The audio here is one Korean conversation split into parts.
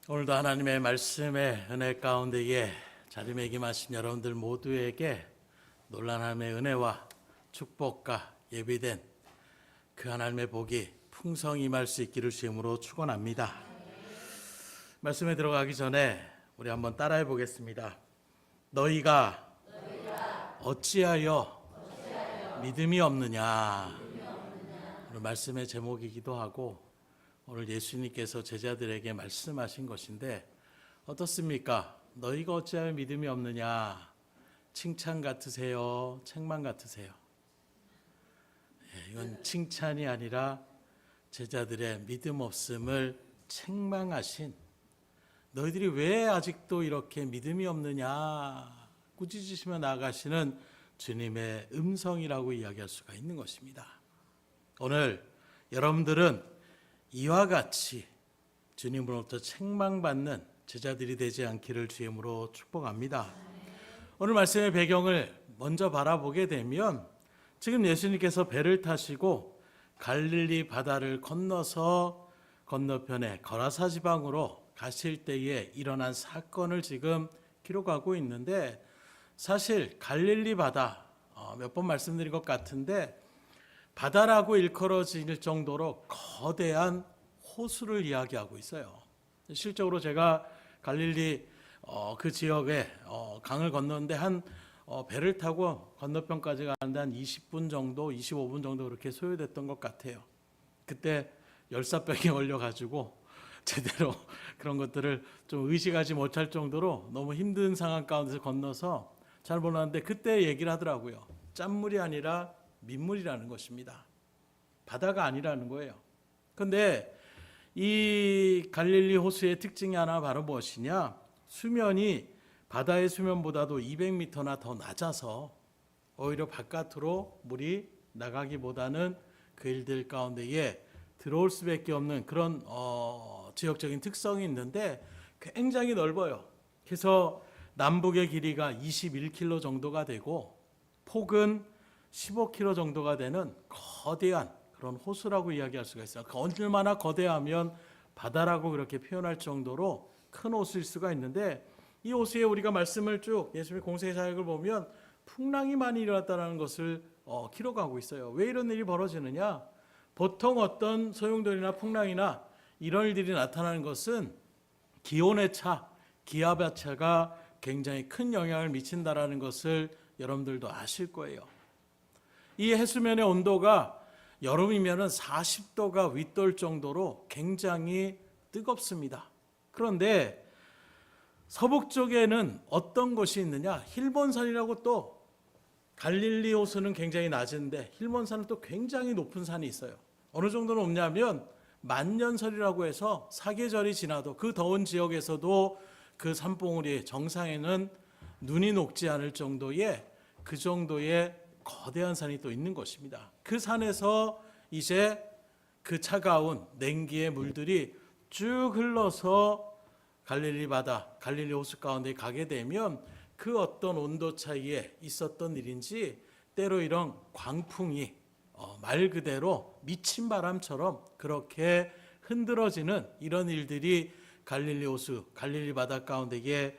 오늘도 하나님의 말씀의 은혜 가운데에 자리매김하신 여러분들 모두에게 놀란 하나님의 은혜와 축복과 예비된 그 하나님의 복이 풍성히 임할 수 있기를 주임으로 축원합니다. 말씀에 들어가기 전에 우리 한번 따라해 보겠습니다. 너희가 어찌하여 믿음이 없느냐. 오늘 말씀의 제목이기도 하고 오늘 예수님께서 제자들에게 말씀하신 것인데 어떻습니까? 너희가 어찌하여 믿음이 없느냐? 칭찬 같으세요? 책망 같으세요? 이건 칭찬이 아니라 제자들의 믿음 없음을 책망하신, 너희들이 왜 아직도 이렇게 믿음이 없느냐 꾸짖으시며 나아가시는 주님의 음성이라고 이야기할 수가 있는 것입니다. 오늘 여러분들은 이와 같이 주님으로부터 책망받는 제자들이 되지 않기를 주임으로 축복합니다. 오늘 말씀의 배경을 먼저 바라보게 되면 지금 예수님께서 배를 타시고 갈릴리 바다를 건너서 건너편에 거라사 지방으로 가실 때에 일어난 사건을 지금 기록하고 있는데, 사실 갈릴리 바다 몇 번 말씀드린 것 같은데 바다라고 일컬어질 정도로 거대한 호수를 이야기하고 있어요. 실적으로 제가 갈릴리 그 지역에 강을 건너는데 배를 타고 건너편까지 가는데 한 20분 정도, 25분 정도 그렇게 소요됐던 것 같아요. 그때 열사병이 걸려가지고 제대로 그런 것들을 좀 의식하지 못할 정도로 너무 힘든 상황 가운데서 건너서 잘 몰랐는데 그때 얘기를 하더라고요. 짠물이 아니라 민물이라는 것입니다. 바다가 아니라는 거예요. 그런데 이 갈릴리 호수의 특징이 하나 바로 무엇이냐? 수면이 바다의 수면보다도 200m나 더 낮아서 오히려 바깥으로 물이 나가기보다는 그 일들 가운데에 들어올 수밖에 없는 그런 지역적인 특성이 있는데 굉장히 넓어요. 그래서 남북의 길이가 21km 정도가 되고 폭은 15km 정도가 되는 거대한 그런 호수라고 이야기할 수가 있어요. 얼마나 거대하면 바다라고 그렇게 표현할 정도로 큰 호수일 수가 있는데, 이 호수에 우리가 말씀을 쭉 예수님의 공생의 사역을 보면 풍랑이 많이 일어났다는 것을 기록하고 있어요. 왜 이런 일이 벌어지느냐? 보통 어떤 소용돌이나 풍랑이나 이런 일들이 나타나는 것은 기온의 차, 기압의 차가 굉장히 큰 영향을 미친다라는 것을 여러분들도 아실 거예요. 이 해수면의 온도가 여름이면 40도가 윗돌 정도로 굉장히 뜨겁습니다. 그런데 서북 쪽에는 어떤 것이 있느냐? 힐본산이라고, 또 갈릴리 호수는 굉장히 낮은데 힐본산은 또 굉장히 높은 산이 있어요. 어느 정도는 높냐면 만년설이라고 해서 사계절이 지나도 그 더운 지역에서도 그 산봉우리 정상에는 눈이 녹지 않을 정도의 그 정도의 거대한 산이 또 있는 것입니다. 그 산에서 이제 그 차가운 냉기의 물들이 쭉 흘러서 갈릴리 바다, 갈릴리 호수 가운데 가게 되면 그 어떤 온도 차이에 있었던 일인지 때로 이런 광풍이 말 그대로 미친 바람처럼 그렇게 흔들어지는 이런 일들이 갈릴리 호수, 갈릴리 바다 가운데에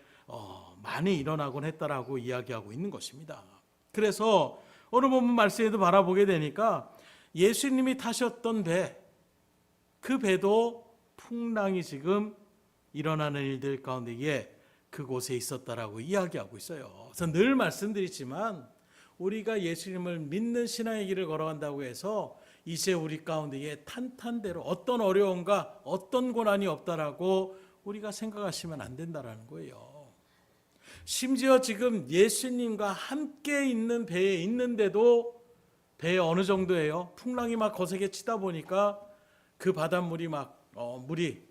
많이 일어나곤 했다라고 이야기하고 있는 것입니다. 그래서 오늘 본문 말씀에도 바라보게 되니까 예수님이 타셨던 배, 그 배도 풍랑이 지금 일어나는 일들 가운데에 그곳에 있었다라고 이야기하고 있어요. 그래서 늘 말씀드리지만 우리가 예수님을 믿는 신앙의 길을 걸어간다고 해서 이제 우리 가운데에 탄탄대로 어떤 어려움과 어떤 고난이 없다라고 우리가 생각하시면 안 된다라는 거예요. 심지어 지금 예수님과 함께 있는 배에 있는데도 배에 어느 정도예요? 풍랑이 막 거세게 치다 보니까 그 바닷물이 물이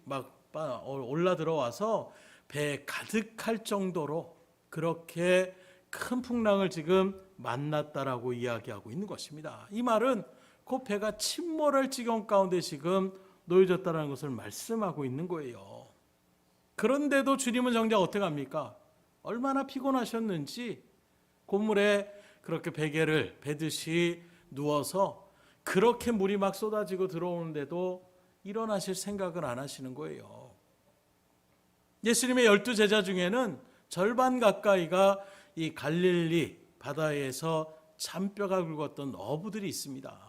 올라 들어와서 배에 가득할 정도로 그렇게 큰 풍랑을 지금 만났다라고 이야기하고 있는 것입니다. 이 말은 그 배가 침몰할 지경 가운데 지금 놓여졌다는 것을 말씀하고 있는 거예요. 그런데도 주님은 정작 어떻게 합니까? 얼마나 피곤하셨는지 고물에 그렇게 베개를 베듯이 누워서 그렇게 물이 막 쏟아지고 들어오는데도 일어나실 생각을 안 하시는 거예요. 예수님의 12제자 중에는 절반 가까이가 이 갈릴리 바다에서 잔뼈가 굵었던 어부들이 있습니다.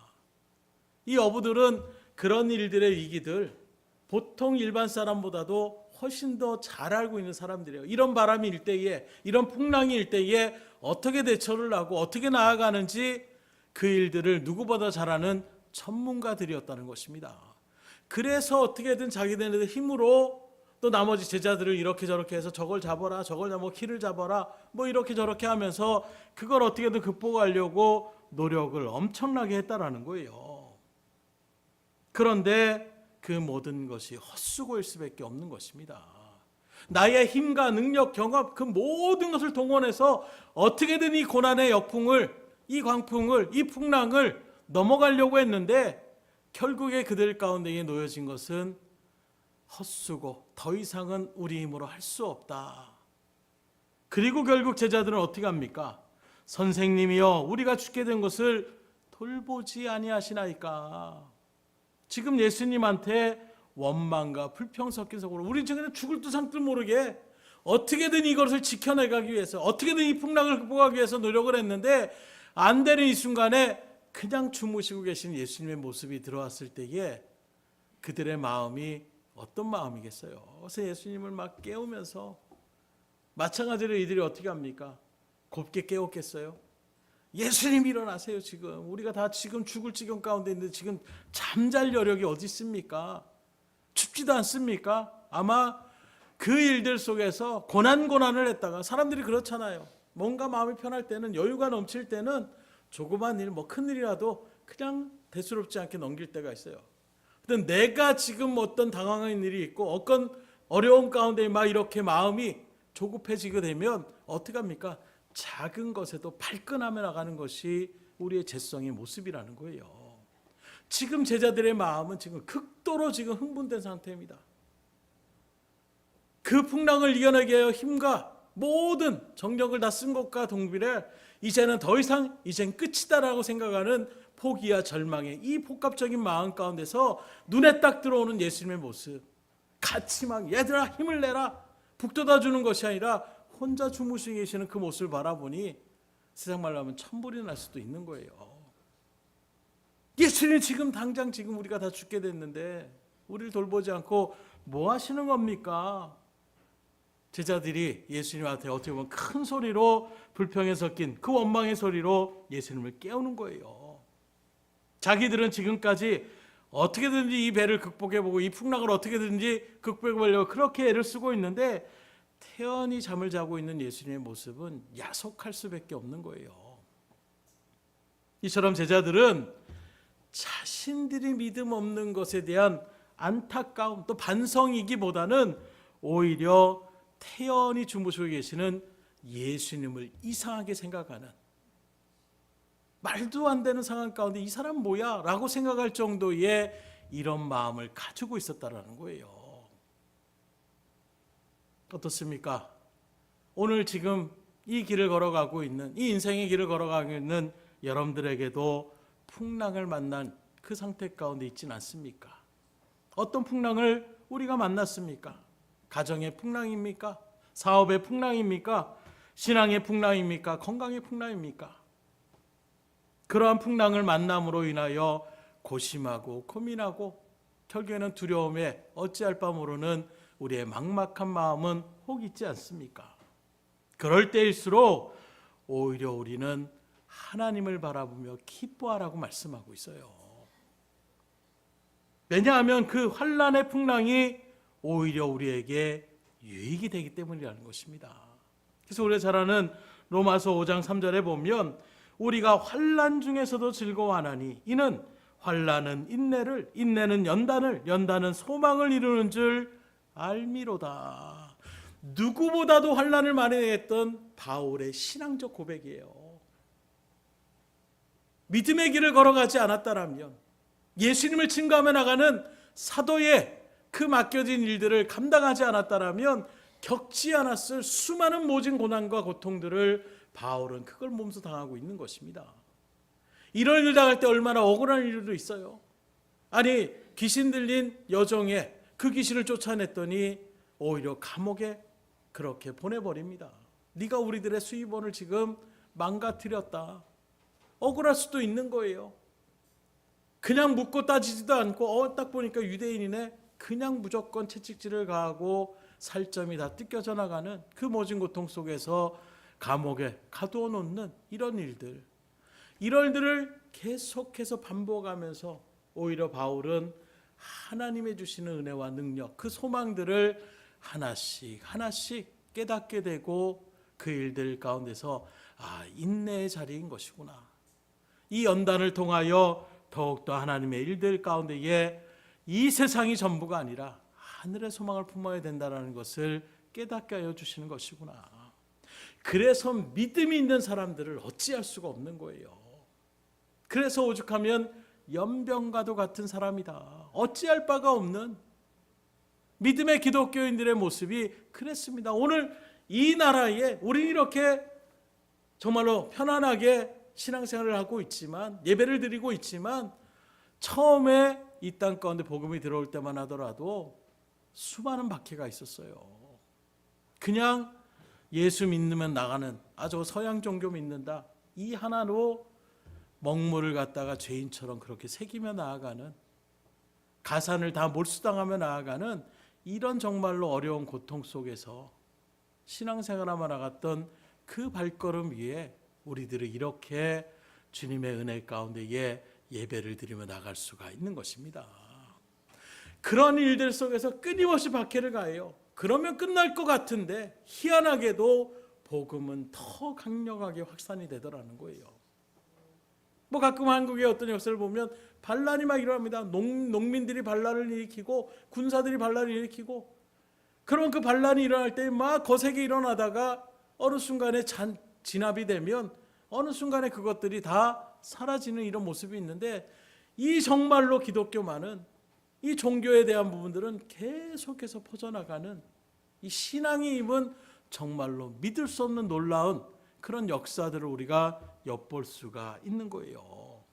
이 어부들은 그런 일들의 위기들 보통 일반 사람보다도 훨씬 더 잘 알고 있는 사람들이에요. 이런 바람이 일 때에, 이런 풍랑이 일 때에 어떻게 대처를 하고 어떻게 나아가는지 그 일들을 누구보다 잘 아는 전문가들이었다는 것입니다. 그래서 어떻게든 자기네들 힘으로 또 나머지 제자들을 이렇게 저렇게 해서 저걸 잡아라, 저걸 잡아, 키를 잡아라, 뭐 이렇게 저렇게 하면서 그걸 어떻게든 극복하려고 노력을 엄청나게 했다라는 거예요. 그런데 그 모든 것이 헛수고일 수밖에 없는 것입니다. 나의 힘과 능력, 경험, 그 모든 것을 동원해서 어떻게든 이 고난의 역풍을, 이 광풍을, 이 풍랑을 넘어가려고 했는데 결국에 그들 가운데에 놓여진 것은 헛수고, 더 이상은 우리 힘으로 할 수 없다. 그리고 결국 제자들은 어떻게 합니까? 선생님이여, 우리가 죽게 된 것을 돌보지 아니하시나이까. 지금 예수님한테 원망과 불평 섞인 속으로 우리 지금 죽을 듯 상뜻 모르게 어떻게든 이것을 지켜내가기 위해서, 어떻게든 이 풍랑을 극복하기 위해서 노력을 했는데 안 되는 이 순간에 그냥 주무시고 계신 예수님의 모습이 들어왔을 때에 그들의 마음이 어떤 마음이겠어요? 그래서 예수님을 막 깨우면서, 마찬가지로 이들이 어떻게 합니까? 곱게 깨웠겠어요? 예수님 일어나세요. 지금 우리가 다 지금 죽을 지경 가운데 있는데 지금 잠잘 여력이 어디 있습니까? 춥지도 않습니까? 아마 그 일들 속에서 고난을 했다가, 사람들이 그렇잖아요. 뭔가 마음이 편할 때는, 여유가 넘칠 때는 조그만 일, 뭐 큰 일이라도 그냥 대수롭지 않게 넘길 때가 있어요. 근데 내가 지금 어떤 당황한 일이 있고 어떤 어려움 가운데 막 이렇게 마음이 조급해지게 되면 어떻게 합니까? 작은 것에도 발끈하며 나가는 것이 우리의 죄성의 모습이라는 거예요. 지금 제자들의 마음은 지금 극도로 지금 흥분된 상태입니다. 그 풍랑을 이겨내게 하여 힘과 모든 정력을 다 쓴 것과 동일해 이제는 더 이상 이젠 끝이다라고 생각하는 포기와 절망의 이 복합적인 마음 가운데서 눈에 딱 들어오는 예수님의 모습, 같이 막 얘들아 힘을 내라 북돋아 주는 것이 아니라 혼자 주무시고 계시는 그 모습을 바라보니 세상 말로 하면 천불이 날 수도 있는 거예요. 예수님 지금 당장 지금 우리가 다 죽게 됐는데 우리를 돌보지 않고 뭐 하시는 겁니까? 제자들이 예수님한테 어떻게 보면 큰 소리로 불평에 섞인 그 원망의 소리로 예수님을 깨우는 거예요. 자기들은 지금까지 어떻게든지 이 배를 극복해보고 이 풍랑을 어떻게든지 극복해보려고 그렇게 애를 쓰고 있는데 태연히 잠을 자고 있는 예수님의 모습은 야속할 수밖에 없는 거예요. 이처럼 제자들은 자신들이 믿음 없는 것에 대한 안타까움 또 반성이기보다는 오히려 태연히 주무시고 계시는 예수님을 이상하게 생각하는, 말도 안 되는 상황 가운데 이 사람 뭐야? 라고 생각할 정도의 이런 마음을 가지고 있었다는 거예요. 어떻습니까? 오늘 지금 이 길을 걸어가고 있는, 이 인생의 길을 걸어가고 있는 여러분들에게도 풍랑을 만난 그 상태 가운데 있진 않습니까? 어떤 풍랑을 우리가 만났습니까? 가정의 풍랑입니까? 사업의 풍랑입니까? 신앙의 풍랑입니까? 건강의 풍랑입니까? 그러한 풍랑을 만남으로 인하여 고심하고 고민하고 결국에는 두려움에 어찌할 바 모르는 우리의 막막한 마음은 혹 있지 않습니까? 그럴 때일수록 오히려 우리는 하나님을 바라보며 기뻐하라고 말씀하고 있어요. 왜냐하면 그 환난의 풍랑이 오히려 우리에게 유익이 되기 때문이라는 것입니다. 그래서 우리가 잘 아는 로마서 5장 3절에 보면 우리가 환난 중에서도 즐거워하나니 이는 환난은 인내를, 인내는 연단을, 연단은 소망을 이루는 줄 알미로다. 누구보다도 환난을 많이 했던 바울의 신앙적 고백이에요. 믿음의 길을 걸어가지 않았다라면, 예수님을 증거하며 나가는 사도의 그 맡겨진 일들을 감당하지 않았다라면 겪지 않았을 수많은 모진 고난과 고통들을 바울은 그걸 몸소 당하고 있는 것입니다. 이런 일 당할 때 얼마나 억울한 일도 있어요. 아니 귀신 들린 여종의 그 귀신을 쫓아냈더니 오히려 감옥에 그렇게 보내버립니다. 네가 우리들의 수입원을 지금 망가뜨렸다. 억울할 수도 있는 거예요. 그냥 묻고 따지지도 않고 딱 보니까 유대인이네. 그냥 무조건 채찍질을 가하고 살점이 다 뜯겨져 나가는 그 모진 고통 속에서 감옥에 가두어 놓는 이런 일들. 이런 일들을 계속해서 반복하면서 오히려 바울은 하나님의 주시는 은혜와 능력, 그 소망들을 하나씩 하나씩 깨닫게 되고 그 일들 가운데서 인내의 자리인 것이구나. 이 연단을 통하여 더욱더 하나님의 일들 가운데에 이 세상이 전부가 아니라 하늘의 소망을 품어야 된다는 것을 깨닫게 하여 주시는 것이구나. 그래서 믿음이 있는 사람들을 어찌할 수가 없는 거예요. 그래서 오죽하면 연병과도 같은 사람이다. 어찌할 바가 없는 믿음의 기독교인들의 모습이 그랬습니다. 오늘 이 나라에 우리 이렇게 정말로 편안하게 신앙생활을 하고 있지만, 예배를 드리고 있지만, 처음에 이 땅 가운데 복음이 들어올 때만 하더라도 수많은 박해가 있었어요. 그냥 예수 믿으면 나가는, 저 서양 종교 믿는다, 이 하나로 먹물을 갖다가 죄인처럼 그렇게 새기며 나아가는, 가산을 다 몰수당하며 나아가는 이런 정말로 어려운 고통 속에서 신앙생활하며 나갔던 그 발걸음 위에 우리들이 이렇게 주님의 은혜 가운데에 예배를 드리며 나갈 수가 있는 것입니다. 그런 일들 속에서 끊임없이 박해를 가해요. 그러면 끝날 것 같은데 희한하게도 복음은 더 강력하게 확산이 되더라는 거예요. 가끔 한국의 어떤 역사를 보면 반란이 막 일어납니다. 농민들이 반란을 일으키고 군사들이 반란을 일으키고, 그럼 그 반란이 일어날 때 막 거세게 일어나다가 어느 순간에 진압이 되면 어느 순간에 그것들이 다 사라지는 이런 모습이 있는데, 이 정말로 기독교만은 이 종교에 대한 부분들은 계속해서 퍼져나가는 이 신앙의 힘은 정말로 믿을 수 없는 놀라운 그런 역사들을 우리가 엿볼 수가 있는 거예요.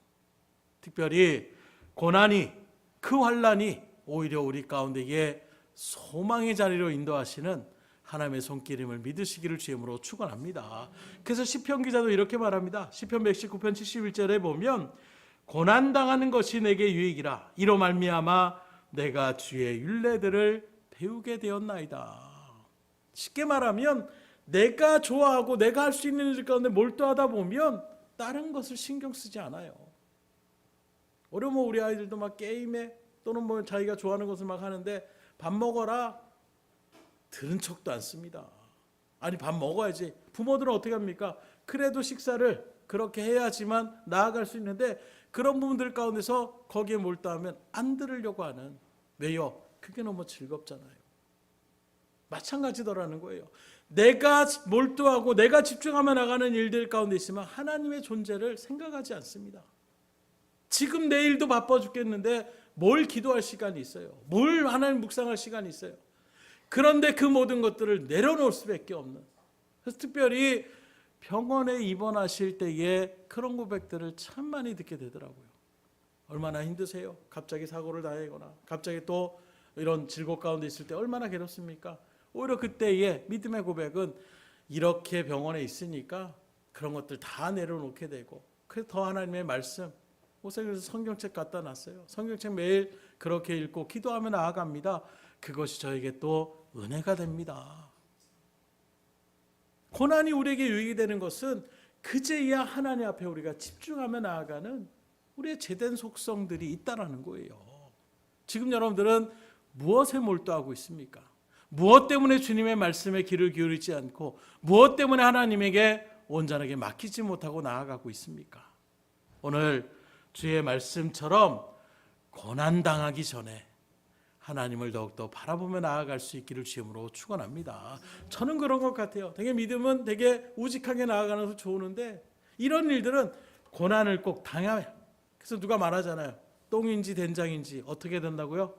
특별히 고난이, 그 환난이 오히려 우리 가운데에 소망의 자리로 인도하시는 하나님의 손길임을 믿으시기를 주임으로 축원합니다. 그래서 시편 기자도 이렇게 말합니다. 시편 119편 71절에 보면 고난당하는 것이 내게 유익이라, 이로 말미암아 내가 주의 율례들을 배우게 되었나이다. 쉽게 말하면 내가 좋아하고 내가 할 수 있는 일 가운데 몰두하다 보면 다른 것을 신경 쓰지 않아요. 어려우면 우리 아이들도 막 게임에 또는 자기가 좋아하는 것을 막 하는데 밥 먹어라 들은 척도 안 씁니다. 아니 밥 먹어야지. 부모들은 어떻게 합니까? 그래도 식사를 그렇게 해야지만 나아갈 수 있는데 그런 부분들 가운데서 거기에 몰두하면 안 들으려고 하는. 왜요? 그게 너무 즐겁잖아요. 마찬가지더라는 거예요. 내가 몰두하고 내가 집중하며 나가는 일들 가운데 있으면 하나님의 존재를 생각하지 않습니다. 지금 내일도 바빠 죽겠는데 뭘 기도할 시간이 있어요? 뭘 하나님 묵상할 시간이 있어요? 그런데 그 모든 것들을 내려놓을 수밖에 없는. 그래서 특별히 병원에 입원하실 때에 그런 고백들을 참 많이 듣게 되더라고요. 얼마나 힘드세요? 갑자기 사고를 당하거나 갑자기 또 이런 질곡 가운데 있을 때 얼마나 괴롭습니까? 오히려 그때의 믿음의 고백은 이렇게 병원에 있으니까 그런 것들 다 내려놓게 되고, 그래서 더 하나님의 말씀, 그래서 성경책 갖다 놨어요. 성경책 매일 그렇게 읽고 기도하며 나아갑니다. 그것이 저에게 또 은혜가 됩니다. 고난이 우리에게 유익이 되는 것은 그제야 하나님 앞에 우리가 집중하며 나아가는 우리의 제된 속성들이 있다라는 거예요. 지금 여러분들은 무엇에 몰두하고 있습니까? 무엇 때문에 주님의 말씀에 귀를 기울이지 않고 무엇 때문에 하나님에게 온전하게 맡기지 못하고 나아가고 있습니까? 오늘 주의 말씀처럼 고난당하기 전에 하나님을 더욱더 바라보며 나아갈 수 있기를 주임으로 축원합니다. 저는 그런 것 같아요. 되게 믿음은 되게 우직하게 나아가는 것을 좋으는데 이런 일들은 고난을 꼭 당해요. 그래서 누가 말하잖아요. 똥인지 된장인지 어떻게 된다고요?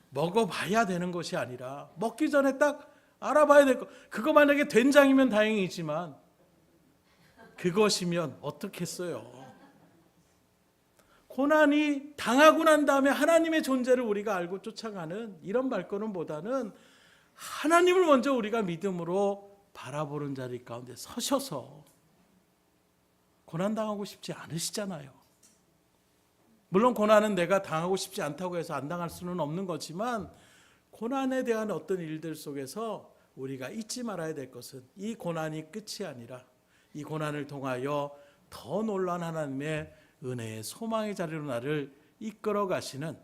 먹어봐야 되는 것이 아니라 먹기 전에 딱 알아봐야 될 것. 그거 만약에 된장이면 다행이지만 그것이면 어떻겠어요? 고난이 당하고 난 다음에 하나님의 존재를 우리가 알고 쫓아가는 이런 발걸음보다는 하나님을 먼저 우리가 믿음으로 바라보는 자리 가운데 서셔서 고난당하고 싶지 않으시잖아요. 물론 고난은 내가 당하고 싶지 않다고 해서 안 당할 수는 없는 거지만 고난에 대한 어떤 일들 속에서 우리가 잊지 말아야 될 것은 이 고난이 끝이 아니라 이 고난을 통하여 더 놀라운 하나님의 은혜의 소망의 자리로 나를 이끌어 가시는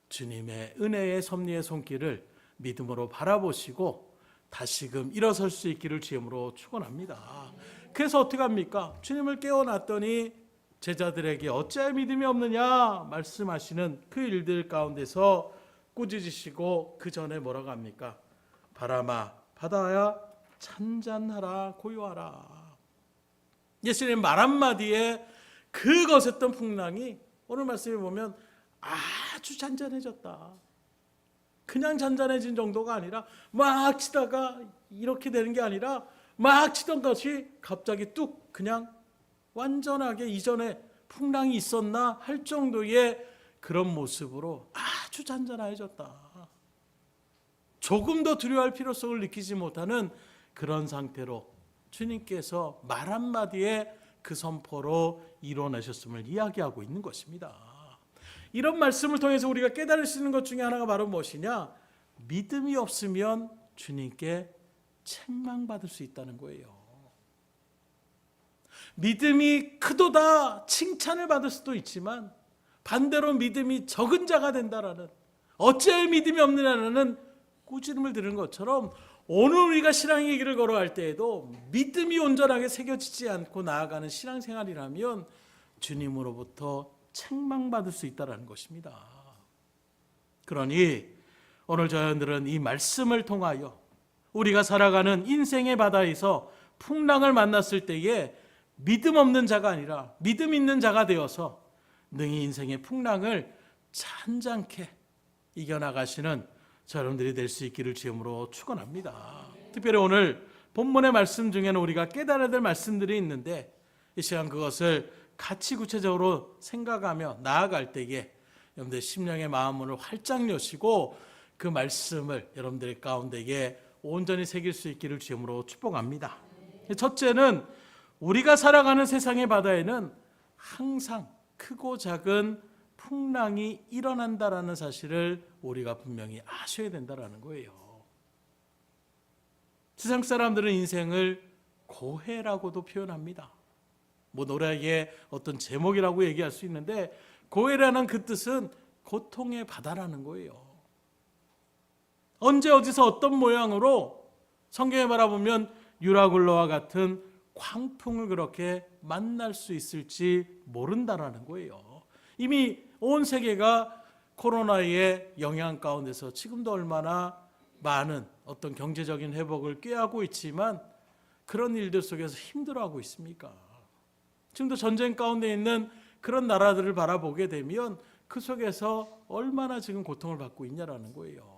주님의 은혜의 섭리의 손길을 믿음으로 바라보시고 다시금 일어설 수 있기를 주님으로 축원합니다. 그래서 어떻게 합니까? 주님을 깨워놨더니 제자들에게 어찌하여 믿음이 없느냐 말씀하시는 그 일들 가운데서 꾸짖으시고 그 전에 뭐라고 합니까? 바람아 바다야 찬잔하라 고요하라. 예수님 말 한마디에 그 거셌던 풍랑이 오늘 말씀에 보면 아주 잔잔해졌다. 그냥 잔잔해진 정도가 아니라 막 치다가 이렇게 되는 게 아니라 막 치던 것이 갑자기 뚝 그냥 완전하게 이전에 풍랑이 있었나 할 정도의 그런 모습으로 아주 잔잔해졌다. 조금 더 두려워할 필요성을 느끼지 못하는 그런 상태로 주님께서 말 한마디에 그 선포로 이뤄내셨음을 이야기하고 있는 것입니다. 이런 말씀을 통해서 우리가 깨달을 수 있는 것 중에 하나가 바로 무엇이냐? 믿음이 없으면 주님께 책망받을 수 있다는 거예요. 믿음이 크도다 칭찬을 받을 수도 있지만 반대로 믿음이 적은 자가 된다라는 어찌하여 믿음이 없느냐는 꾸지름을 들은 것처럼 오늘 우리가 신앙의 길을 걸어갈 때에도 믿음이 온전하게 새겨지지 않고 나아가는 신앙생활이라면 주님으로부터 책망받을 수 있다는 것입니다. 그러니 오늘 저희들은 이 말씀을 통하여 우리가 살아가는 인생의 바다에서 풍랑을 만났을 때에 믿음 없는 자가 아니라 믿음 있는 자가 되어서 능히 인생의 풍랑을 찬잔케 이겨나가시는 여러분들이 될 수 있기를 주님으로 축원합니다. 특별히 오늘 본문의 말씀 중에는 우리가 깨달아야 될 말씀들이 있는데 이 시간 그것을 같이 구체적으로 생각하며 나아갈 때에 여러분들의 심령의 마음을 활짝 여시고 그 말씀을 여러분들 가운데에 온전히 새길 수 있기를 주님으로 축복합니다. 첫째는 우리가 살아가는 세상의 바다에는 항상 크고 작은 풍랑이 일어난다라는 사실을 우리가 분명히 아셔야 된다라는 거예요. 세상 사람들은 인생을 고해라고도 표현합니다. 뭐 노래의 어떤 제목이라고 얘기할 수 있는데 고해라는 그 뜻은 고통의 바다라는 거예요. 언제 어디서 어떤 모양으로 성경에 바라보면 유라굴로와 같은 광풍을 그렇게 만날 수 있을지 모른다라는 거예요. 이미 온 세계가 코로나의 영향 가운데서 지금도 얼마나 많은 어떤 경제적인 회복을 꾀하고 있지만 그런 일들 속에서 힘들어하고 있습니까? 지금도 전쟁 가운데 있는 그런 나라들을 바라보게 되면 그 속에서 얼마나 지금 고통을 받고 있냐라는 거예요.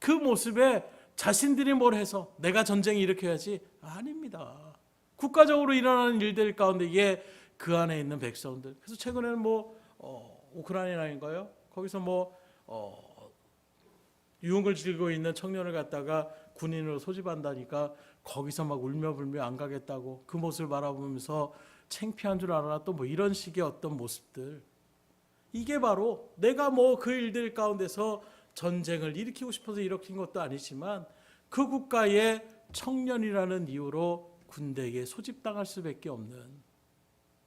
그 모습에 자신들이 뭘 해서 내가 전쟁을 일으켜야지? 아닙니다. 국가적으로 일어나는 일들 가운데에 그 안에 있는 백성들. 그래서 최근에는 우크라이나인가요? 거기서 유흥을 즐기고 있는 청년을 갖다가 군인으로 소집한다니까 거기서 막 울며 불며 안 가겠다고 그 모습을 바라보면서 창피한 줄 알아 또 이런 식의 어떤 모습들. 이게 바로 내가 그 일들 가운데서 전쟁을 일으키고 싶어서 일으킨 것도 아니지만 그 국가의 청년이라는 이유로 군대에 소집당할 수밖에 없는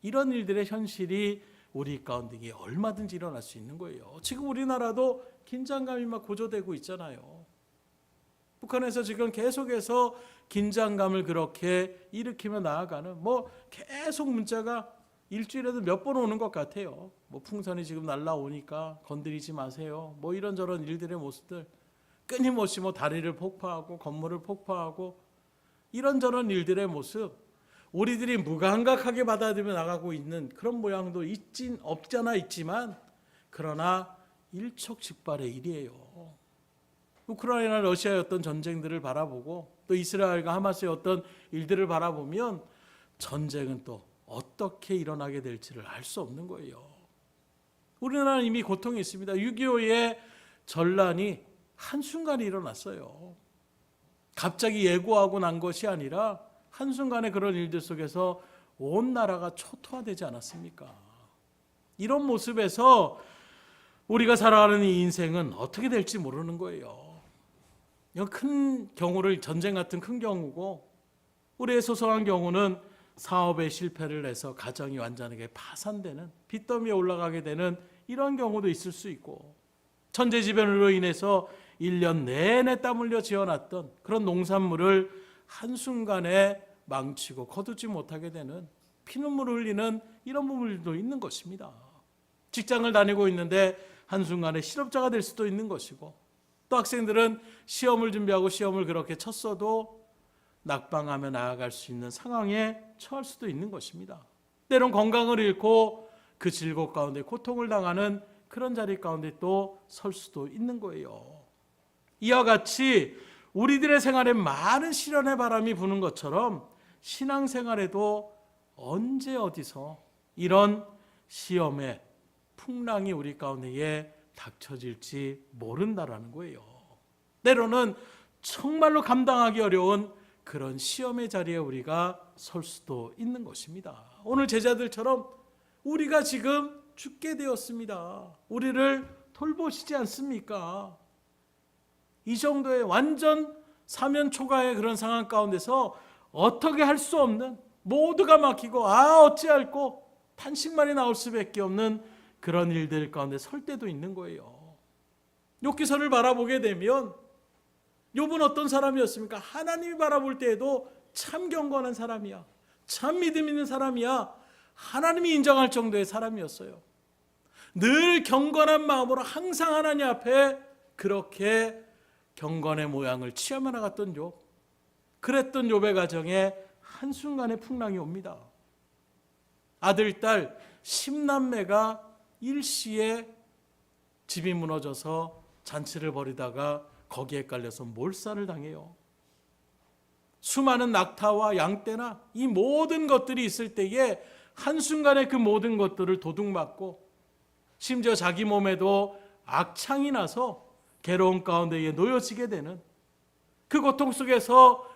이런 일들의 현실이 우리 가운데 얼마든지 일어날 수 있는 거예요. 지금 우리나라도 긴장감이 막 고조되고 있잖아요. 북한에서 지금 계속해서 긴장감을 그렇게 일으키며 나아가는 계속 문자가 일주일에도 몇 번 오는 것 같아요. 풍선이 지금 날라오니까 건드리지 마세요. 이런저런 일들의 모습들 끊임없이 다리를 폭파하고 건물을 폭파하고 이런저런 일들의 모습 우리들이 무감각하게 받아들여 나가고 있는 그런 모양도 있지만 그러나 일촉즉발의 일이에요. 우크라이나 러시아의 어떤 전쟁들을 바라보고 또 이스라엘과 하마스의 어떤 일들을 바라보면 전쟁은 또 어떻게 일어나게 될지를 알 수 없는 거예요. 우리나라는 이미 고통이 있습니다. 6.25의 전란이 한순간에 일어났어요. 갑자기 예고하고 난 것이 아니라 한순간에 그런 일들 속에서 온 나라가 초토화되지 않았습니까? 이런 모습에서 우리가 살아가는 이 인생은 어떻게 될지 모르는 거예요. 이건 큰 경우를, 전쟁 같은 큰 경우고, 우리의 소소한 경우는 사업에 실패를 해서 가정이 완전하게 파산되는, 빚더미에 올라가게 되는 이런 경우도 있을 수 있고, 천재지변으로 인해서 1년 내내 땀 흘려 지어놨던 그런 농산물을 한순간에 망치고 거두지 못하게 되는, 피눈물을 흘리는 이런 부분들도 있는 것입니다. 직장을 다니고 있는데 한순간에 실업자가 될 수도 있는 것이고, 또 학생들은 시험을 준비하고 시험을 그렇게 쳤어도 낙방하며 나아갈 수 있는 상황에 처할 수도 있는 것입니다. 때론 건강을 잃고 그 질곡 가운데 고통을 당하는 그런 자리 가운데 또 설 수도 있는 거예요. 이와 같이 우리들의 생활에 많은 시련의 바람이 부는 것처럼 신앙생활에도 언제 어디서 이런 시험의 풍랑이 우리 가운데에 닥쳐질지 모른다라는 거예요. 때로는 정말로 감당하기 어려운 그런 시험의 자리에 우리가 설 수도 있는 것입니다. 오늘 제자들처럼 우리가 지금 죽게 되었습니다. 우리를 돌보시지 않습니까? 이 정도의 완전 사면 초가의 그런 상황 가운데서 어떻게 할 수 없는, 모두가 막히고 어찌할꼬 탄식만이 나올 수밖에 없는 그런 일들 가운데 설 때도 있는 거예요. 욥기서를 바라보게 되면 욥은 어떤 사람이었습니까? 하나님이 바라볼 때에도 참 경건한 사람이야, 참 믿음 있는 사람이야, 하나님이 인정할 정도의 사람이었어요. 늘 경건한 마음으로 항상 하나님 앞에 그렇게 경건의 모양을 취하며 나갔던 욥. 그랬던 욥의 가정에 한순간에 풍랑이 옵니다. 아들, 딸 10남매가 일시에 집이 무너져서 잔치를 벌이다가 거기에 깔려서 몰살을 당해요. 수많은 낙타와 양떼나 이 모든 것들이 있을 때에 한순간에 그 모든 것들을 도둑맞고, 심지어 자기 몸에도 악창이 나서 괴로운 가운데에 놓여지게 되는 그 고통 속에서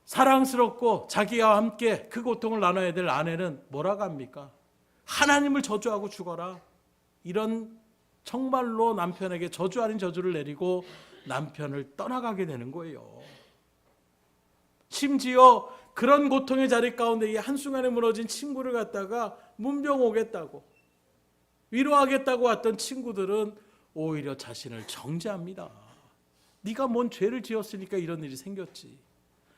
사랑스럽고 자기와 함께 그 고통을 나눠야 될 아내는 뭐라고 합니까? 하나님을 저주하고 죽어라. 이런 정말로 남편에게 저주 아닌 저주를 내리고 남편을 떠나가게 되는 거예요. 심지어 그런 고통의 자리 가운데 한순간에 무너진 친구를 갖다가 문병 오겠다고, 위로하겠다고 왔던 친구들은 오히려 자신을 정죄합니다. 네가 뭔 죄를 지었으니까 이런 일이 생겼지.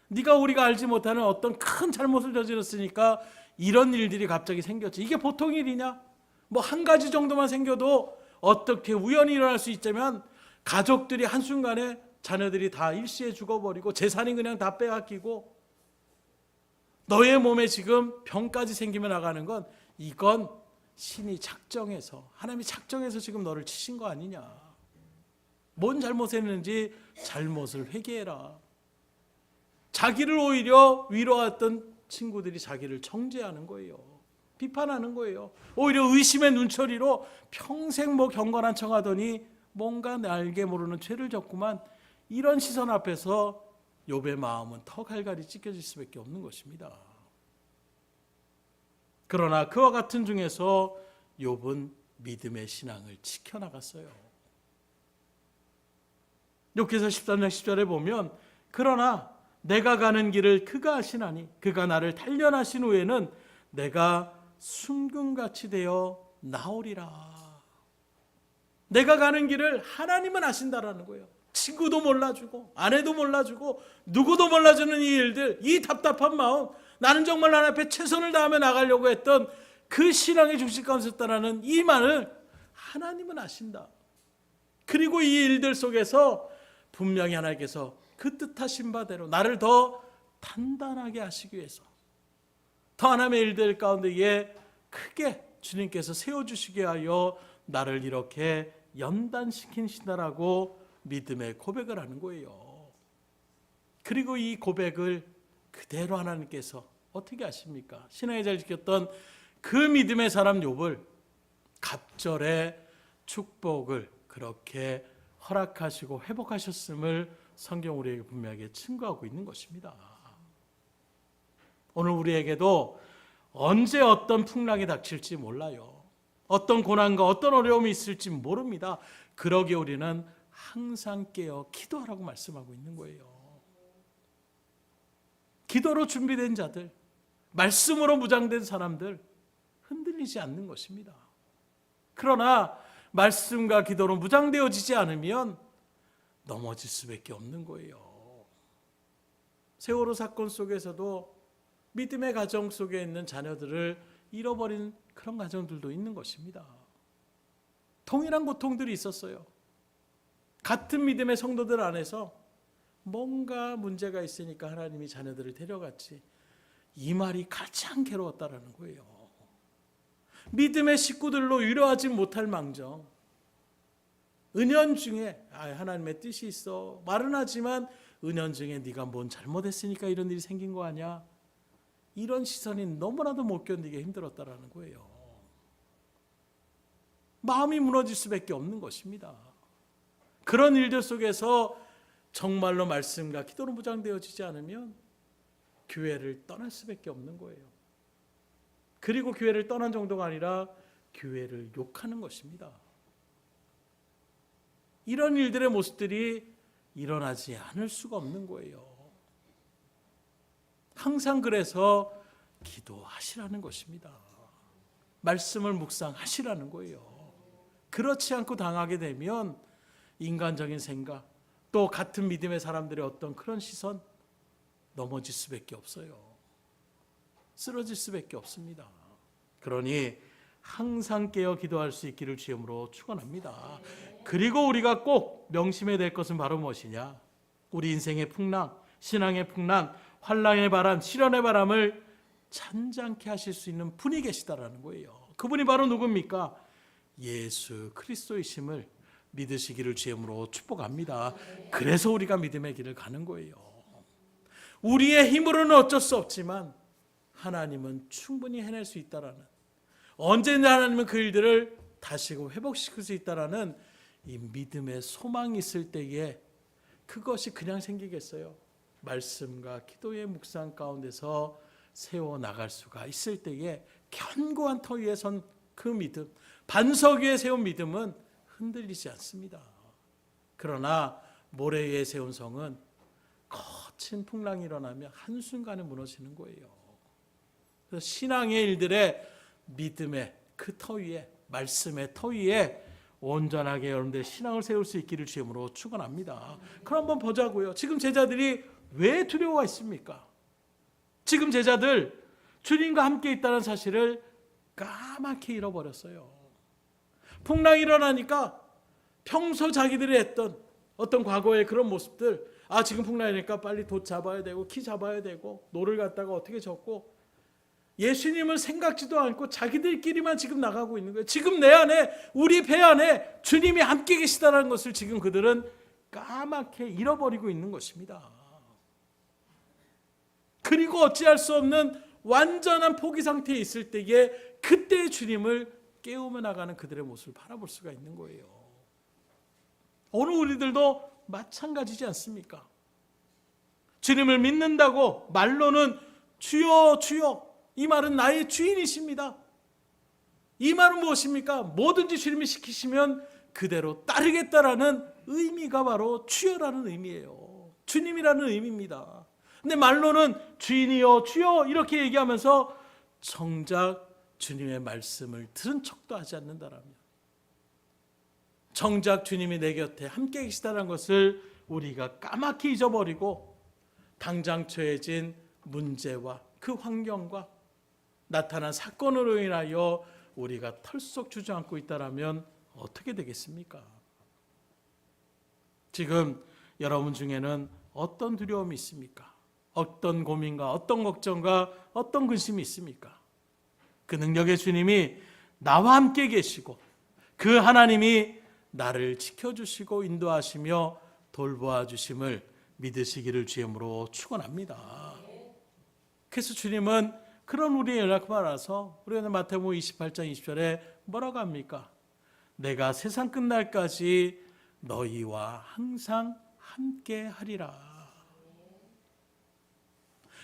네가 우리가 알지 못하는 어떤 큰 잘못을 저질렀으니까 이런 일들이 갑자기 생겼지. 이게 보통 일이냐? 뭐 한 가지 정도만 생겨도 어떻게 우연히 일어날 수 있자면 가족들이 한순간에 자녀들이 다 일시에 죽어버리고 재산이 그냥 다 빼앗기고 너의 몸에 지금 병까지 생기며 나가는 건, 이건 신이 작정해서, 하나님이 작정해서 지금 너를 치신 거 아니냐. 뭔 잘못했는지 잘못을 회개해라. 자기를 오히려 위로했던 친구들이 자기를 정죄하는 거예요. 비판하는 거예요. 오히려 의심의 눈초리로 평생 뭐 경건한 척하더니 뭔가 알게 모르는 죄를 졌구만, 이런 시선 앞에서 욥의 마음은 더 갈갈이 찢겨질 수밖에 없는 것입니다. 그러나 그와 같은 중에서 욥은 믿음의 신앙을 지켜나갔어요. 욥기서 13장 10절에 보면, 그러나 내가 가는 길을 그가 아시나니 그가 나를 단련하신 후에는 내가 순금같이 되어 나오리라. 내가 가는 길을 하나님은 아신다라는 거예요. 친구도 몰라주고 아내도 몰라주고 누구도 몰라주는 이 일들, 이 답답한 마음, 나는 정말 하나님 앞에 최선을 다하며 나가려고 했던 그 신앙의 중심 가운데 있다라는 이 말을 하나님은 아신다. 그리고 이 일들 속에서 분명히 하나님께서 그 뜻하신 바대로 나를 더 단단하게 하시기 위해서, 더 하나님의 일들 가운데에 크게 주님께서 세워주시게 하여 나를 이렇게 연단시키신다라고 믿음의 고백을 하는 거예요. 그리고 이 고백을 그대로 하나님께서 어떻게 하십니까? 신앙의 잘 지켰던 그 믿음의 사람 욥을 갑절의 축복을 그렇게 허락하시고 회복하셨음을 성경 우리에게 분명하게 증거하고 있는 것입니다. 오늘 우리에게도 언제 어떤 풍랑이 닥칠지 몰라요. 어떤 고난과 어떤 어려움이 있을지 모릅니다. 그러기에 우리는 항상 깨어 기도하라고 말씀하고 있는 거예요. 기도로 준비된 자들, 말씀으로 무장된 사람들 흔들리지 않는 것입니다. 그러나 말씀과 기도로 무장되어지지 않으면 넘어질 수밖에 없는 거예요. 세월호 사건 속에서도 믿음의 가정 속에 있는 자녀들을 잃어버린 그런 가정들도 있는 것입니다. 동일한 고통들이 있었어요. 같은 믿음의 성도들 안에서 뭔가 문제가 있으니까 하나님이 자녀들을 데려갔지, 이 말이 가장 괴로웠다라는 거예요. 믿음의 식구들로 위로하지 못할 망정, 은연중에 하나님의 뜻이 있어 말은 하지만 은연중에 네가 뭔 잘못했으니까 이런 일이 생긴 거 아니야, 이런 시선이 너무나도 못 견디게 힘들었다라는 거예요. 마음이 무너질 수밖에 없는 것입니다. 그런 일들 속에서 정말로 말씀과 기도로 무장되어지지 않으면 교회를 떠날 수밖에 없는 거예요. 그리고 교회를 떠난 정도가 아니라 교회를 욕하는 것입니다. 이런 일들의 모습들이 일어나지 않을 수가 없는 거예요. 항상 그래서 기도하시라는 것입니다. 말씀을 묵상하시라는 거예요. 그렇지 않고 당하게 되면 인간적인 생각, 또 같은 믿음의 사람들의 어떤 그런 시선, 넘어질 수밖에 없어요. 쓰러질 수밖에 없습니다. 그러니 항상 깨어 기도할 수 있기를 주님으로 축원합니다. 그리고 우리가 꼭 명심해야 될 것은 바로 무엇이냐? 우리 인생의 풍랑, 신앙의 풍랑, 환난의 바람, 시련의 바람을 잔잔케 하실 수 있는 분이 계시다라는 거예요. 그분이 바로 누굽니까? 예수 그리스도이심을 믿으시기를 주님으로 축복합니다. 그래서 우리가 믿음의 길을 가는 거예요. 우리의 힘으로는 어쩔 수 없지만 하나님은 충분히 해낼 수 있다라는, 언제나 하나님은 그 일들을 다시고 회복시킬 수 있다라는 이 믿음의 소망이 있을 때에 그것이 그냥 생기겠어요? 말씀과 기도의 묵상 가운데서 세워나갈 수가 있을 때에 견고한 터 위에 선 그 믿음, 반석 위에 세운 믿음은 흔들리지 않습니다. 그러나 모래 위에 세운 성은 거친 풍랑이 일어나면 한순간에 무너지는 거예요. 그래서 신앙의 일들의 믿음의 그 터 위에, 말씀의 터 위에 온전하게 여러분들의 신앙을 세울 수 있기를 주님으로 축원합니다. 그럼 한번 보자고요. 지금 제자들이 왜 두려워 있습니까? 지금 제자들 주님과 함께 있다는 사실을 까맣게 잃어버렸어요. 풍랑이 일어나니까 평소 자기들이 했던 어떤 과거의 그런 모습들, 지금 풍랑이니까 빨리 돛 잡아야 되고 키 잡아야 되고 노를 갖다가 어떻게 젓고, 예수님을 생각지도 않고 자기들끼리만 지금 나가고 있는 거예요. 지금 내 안에, 우리 배 안에 주님이 함께 계시다는 것을 지금 그들은 까맣게 잃어버리고 있는 것입니다. 그리고 어찌할 수 없는 완전한 포기 상태에 있을 때에 그때의 주님을 깨우며 나가는 그들의 모습을 바라볼 수가 있는 거예요. 오늘 우리들도 마찬가지지 않습니까? 주님을 믿는다고 말로는 주여 주여, 이 말은 나의 주인이십니다. 이 말은 무엇입니까? 뭐든지 주님이 시키시면 그대로 따르겠다라는 의미가 바로 주여라는 의미예요. 주님이라는 의미입니다. 근데 말로는 주인이여 주여 이렇게 얘기하면서 정작 주님의 말씀을 들은 척도 하지 않는다라면, 정작 주님이 내 곁에 함께 계시다는 것을 우리가 까맣게 잊어버리고 당장 처해진 문제와 그 환경과 나타난 사건으로 인하여 우리가 털썩 주저앉고 있다라면 어떻게 되겠습니까? 지금 여러분 중에는 어떤 두려움이 있습니까? 어떤 고민과 어떤 걱정과 어떤 근심이 있습니까? 그 능력의 주님이 나와 함께 계시고 그 하나님이 나를 지켜주시고 인도하시며 돌보아 주심을 믿으시기를 주님으로 축원합니다. 그래서 주님은 그런 우리의 연락을 알아서 우리가 마태복음 28장 20절에 뭐라고 합니까? 내가 세상 끝날까지 너희와 항상 함께 하리라.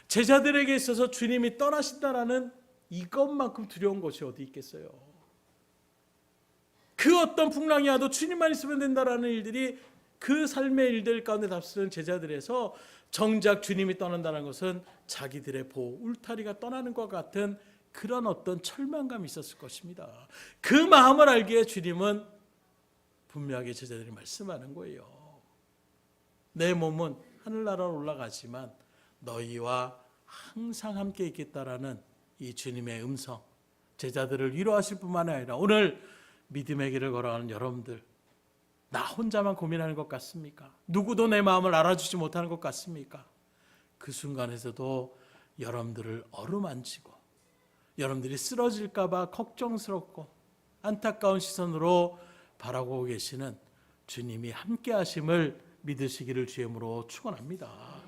제자들에게 있어서 주님이 떠나신다라는 이것만큼 두려운 것이 어디 있겠어요. 그 어떤 풍랑이 와도 주님만 있으면 된다라는 일들이 그 삶의 일들 가운데 답쓰는 제자들에서 정작 주님이 떠난다는 것은 자기들의 보호 울타리가 떠나는 것 같은 그런 어떤 철망감이 있었을 것입니다. 그 마음을 알기에 주님은 분명하게 제자들이 말씀하는 거예요. 내 몸은 하늘나라로 올라가지만 너희와 항상 함께 있겠다라는 이 주님의 음성, 제자들을 위로하실 뿐만 아니라 오늘 믿음의 길을 걸어가는 여러분들, 나 혼자만 고민하는 것 같습니까? 누구도 내 마음을 알아주지 못하는 것 같습니까? 그 순간에서도 여러분들을 어루만지고 여러분들이 쓰러질까 봐 걱정스럽고 안타까운 시선으로 바라보고 계시는 주님이 함께 하심을 믿으시기를 주임으로 축원합니다.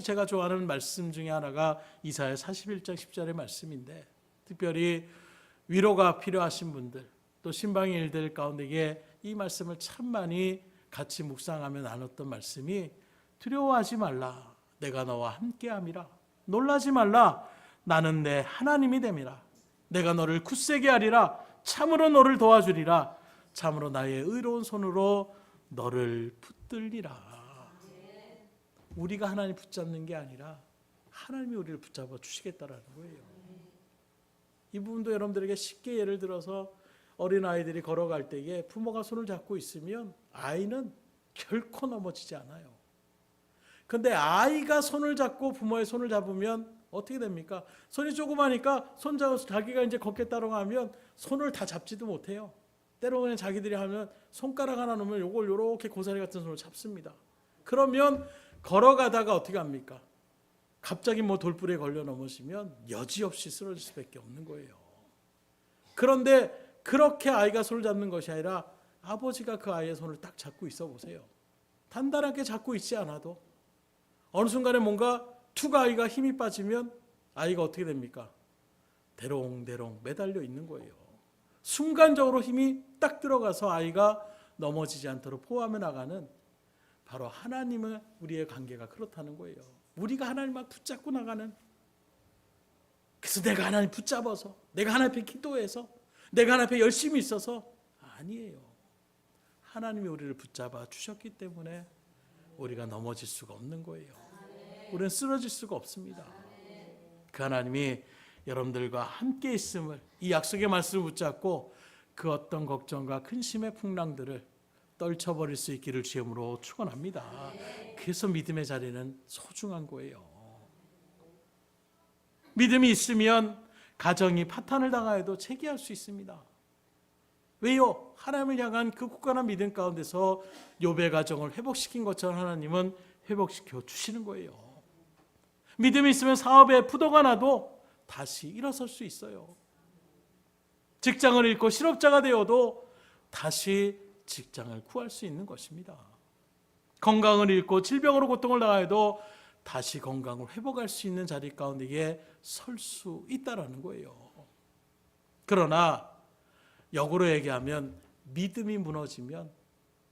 제가 좋아하는 말씀 중에 하나가 이사야 41장 10절의 말씀인데, 특별히 위로가 필요하신 분들, 또 신방의 일들 가운데에 이 말씀을 참 많이 같이 묵상하며 나눴던 말씀이, 두려워하지 말라, 내가 너와 함께함이라. 놀라지 말라, 나는 내 하나님이 됨이라. 내가 너를 굳세게 하리라. 참으로 너를 도와주리라. 참으로 나의 의로운 손으로 너를 붙들리라. 우리가 하나님 붙잡는 게 아니라 하나님이 우리를 붙잡아 주시겠다라는 거예요. 이 부분도 여러분들에게 쉽게 예를 들어서, 어린아이들이 걸어갈 때에 부모가 손을 잡고 있으면 아이는 결코 넘어지지 않아요. 그런데 아이가 손을 잡고 부모의 손을 잡으면 어떻게 됩니까? 손이 조그마니까 손 잡아서 자기가 이제 걷겠다고 하면 손을 다 잡지도 못해요. 때로는 자기들이 하면 손가락 하나 놓으면 요걸 요렇게 고사리 같은 손을 잡습니다. 그러면 걸어가다가 어떻게 합니까? 갑자기 뭐 돌부리에 걸려 넘어지면 여지없이 쓰러질 수밖에 없는 거예요. 그런데 그렇게 아이가 손을 잡는 것이 아니라 아버지가 그 아이의 손을 딱 잡고 있어 보세요. 단단하게 잡고 있지 않아도 어느 순간에 뭔가 툭 아이가 힘이 빠지면 아이가 어떻게 됩니까? 대롱대롱 매달려 있는 거예요. 순간적으로 힘이 딱 들어가서 아이가 넘어지지 않도록 보호하며 나가는, 바로 하나님과 우리의 관계가 그렇다는 거예요. 우리가 하나님만 붙잡고 나가는, 그래서 내가 하나님 붙잡아서, 내가 하나님 앞에 기도해서, 내가 하나님 앞에 열심히 있어서 아니에요. 하나님이 우리를 붙잡아 주셨기 때문에 우리가 넘어질 수가 없는 거예요. 우리는 쓰러질 수가 없습니다. 그 하나님이 여러분들과 함께 있음을, 이 약속의 말씀을 붙잡고 그 어떤 걱정과 근심의 풍랑들을 떨쳐버릴 수 있기를 주님으로 축원합니다. 그래서 믿음의 자리는 소중한 거예요. 믿음이 있으면 가정이 파탄을 당하여도 재기할 수 있습니다. 왜요? 하나님을 향한 그 굳건한 믿음 가운데서 욥의 가정을 회복시킨 것처럼 하나님은 회복시켜 주시는 거예요. 믿음이 있으면 사업에 부도가 나도 다시 일어설 수 있어요. 직장을 잃고 실업자가 되어도 다시 직장을 구할 수 있는 것입니다. 건강을 잃고 질병으로 고통을 당하여도 다시 건강을 회복할 수 있는 자리 가운데에 설 수 있다라는 거예요. 그러나 역으로 얘기하면 믿음이 무너지면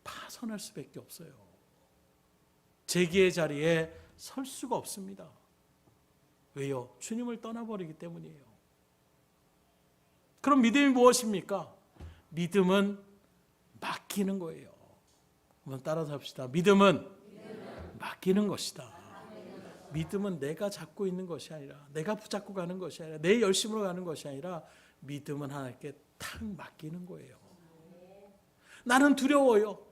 파선할 수밖에 없어요. 재기의 자리에 설 수가 없습니다. 왜요? 주님을 떠나버리기 때문이에요. 그럼 믿음이 무엇입니까? 믿음은 맡기는 거예요. 한번 따라서 합시다. 믿음은 맡기는 것이다. 믿음은 내가 잡고 있는 것이 아니라, 내가 붙잡고 가는 것이 아니라, 내 열심으로 가는 것이 아니라, 믿음은 하나님께 탁 맡기는 거예요. 나는 두려워요.